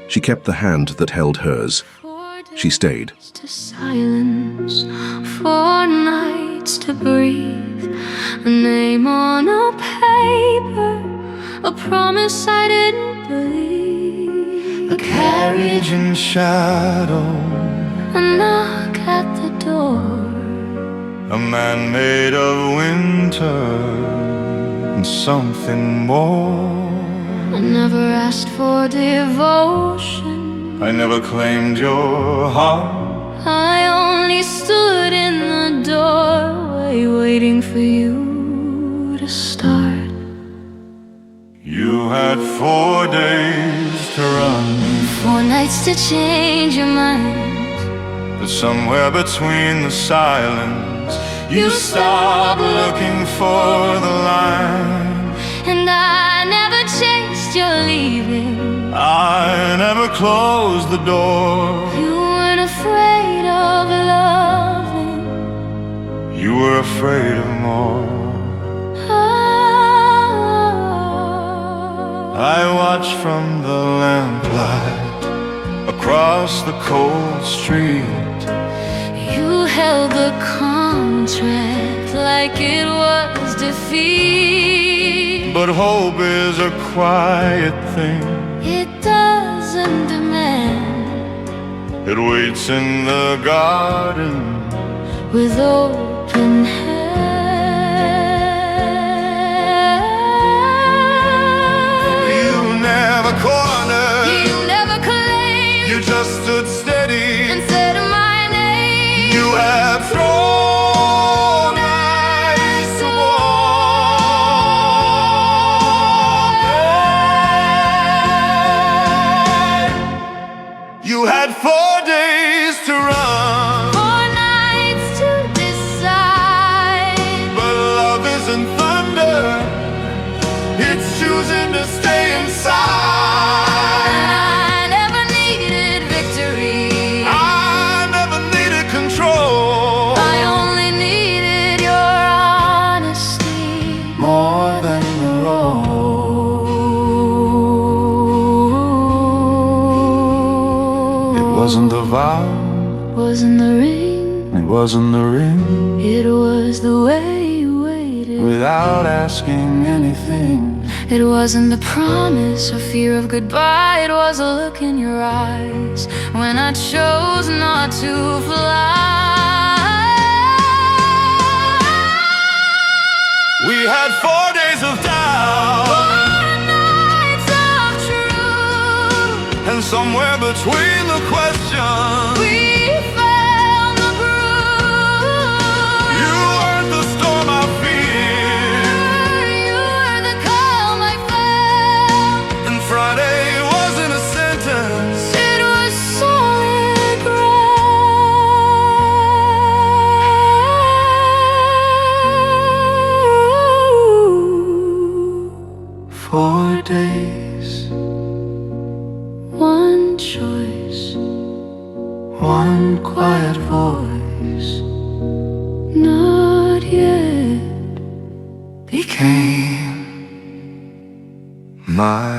Speaker 1: She kept the hand that held hers. She stayed.
Speaker 2: To silence, 4 nights to breathe, a name on a paper, a promise I didn't believe,
Speaker 3: a carriage in shadow,
Speaker 2: a knock at the door,
Speaker 3: a man made of winter, and something more.
Speaker 2: I never asked for devotion,
Speaker 3: I never claimed your heart.
Speaker 2: I only stood in the doorway waiting for you to start.
Speaker 3: You had 4 days to run,
Speaker 2: 4 nights to change your mind,
Speaker 3: but somewhere between the silence you stopped looking for the line.
Speaker 2: and I never chased your leaving.
Speaker 3: I never closed the door.
Speaker 2: You weren't afraid of loving.
Speaker 3: You were afraid of more. I watched from the lamplight across the cold street.
Speaker 2: You held the contract like it was defeat.
Speaker 3: But hope is a quiet thing.
Speaker 2: It doesn't demand.
Speaker 3: It waits in the garden
Speaker 2: with open hands.
Speaker 3: You never cornered.
Speaker 2: You never claimed.
Speaker 3: You just stood steady
Speaker 2: and said my name.
Speaker 3: You have thrown ice to water. You had 4 days to run,
Speaker 2: 4 nights to decide.
Speaker 3: but love isn't thunder. It's choosing to stay inside.
Speaker 2: I never needed victory.
Speaker 3: I never needed control.
Speaker 2: I only needed your honesty.
Speaker 3: More than the road. It wasn't the vow,
Speaker 2: Wasn't the ring,
Speaker 3: it wasn't the ring.
Speaker 2: it was the way you waited.
Speaker 3: Without asking anything,
Speaker 2: It wasn't the promise or fear of goodbye. It was a look in your eyes when I chose not to fly.
Speaker 3: we had 4 days of doubt,
Speaker 2: 4 nights of truth,
Speaker 3: and somewhere between the questions,
Speaker 2: we found the groove.
Speaker 3: you weren't the storm I feared,
Speaker 2: You were the calm I felt.
Speaker 3: and Friday wasn't a sentence.
Speaker 2: It was solid ground.
Speaker 3: 4 days,
Speaker 2: One choice,
Speaker 3: one quiet voice
Speaker 2: not yet.
Speaker 3: became my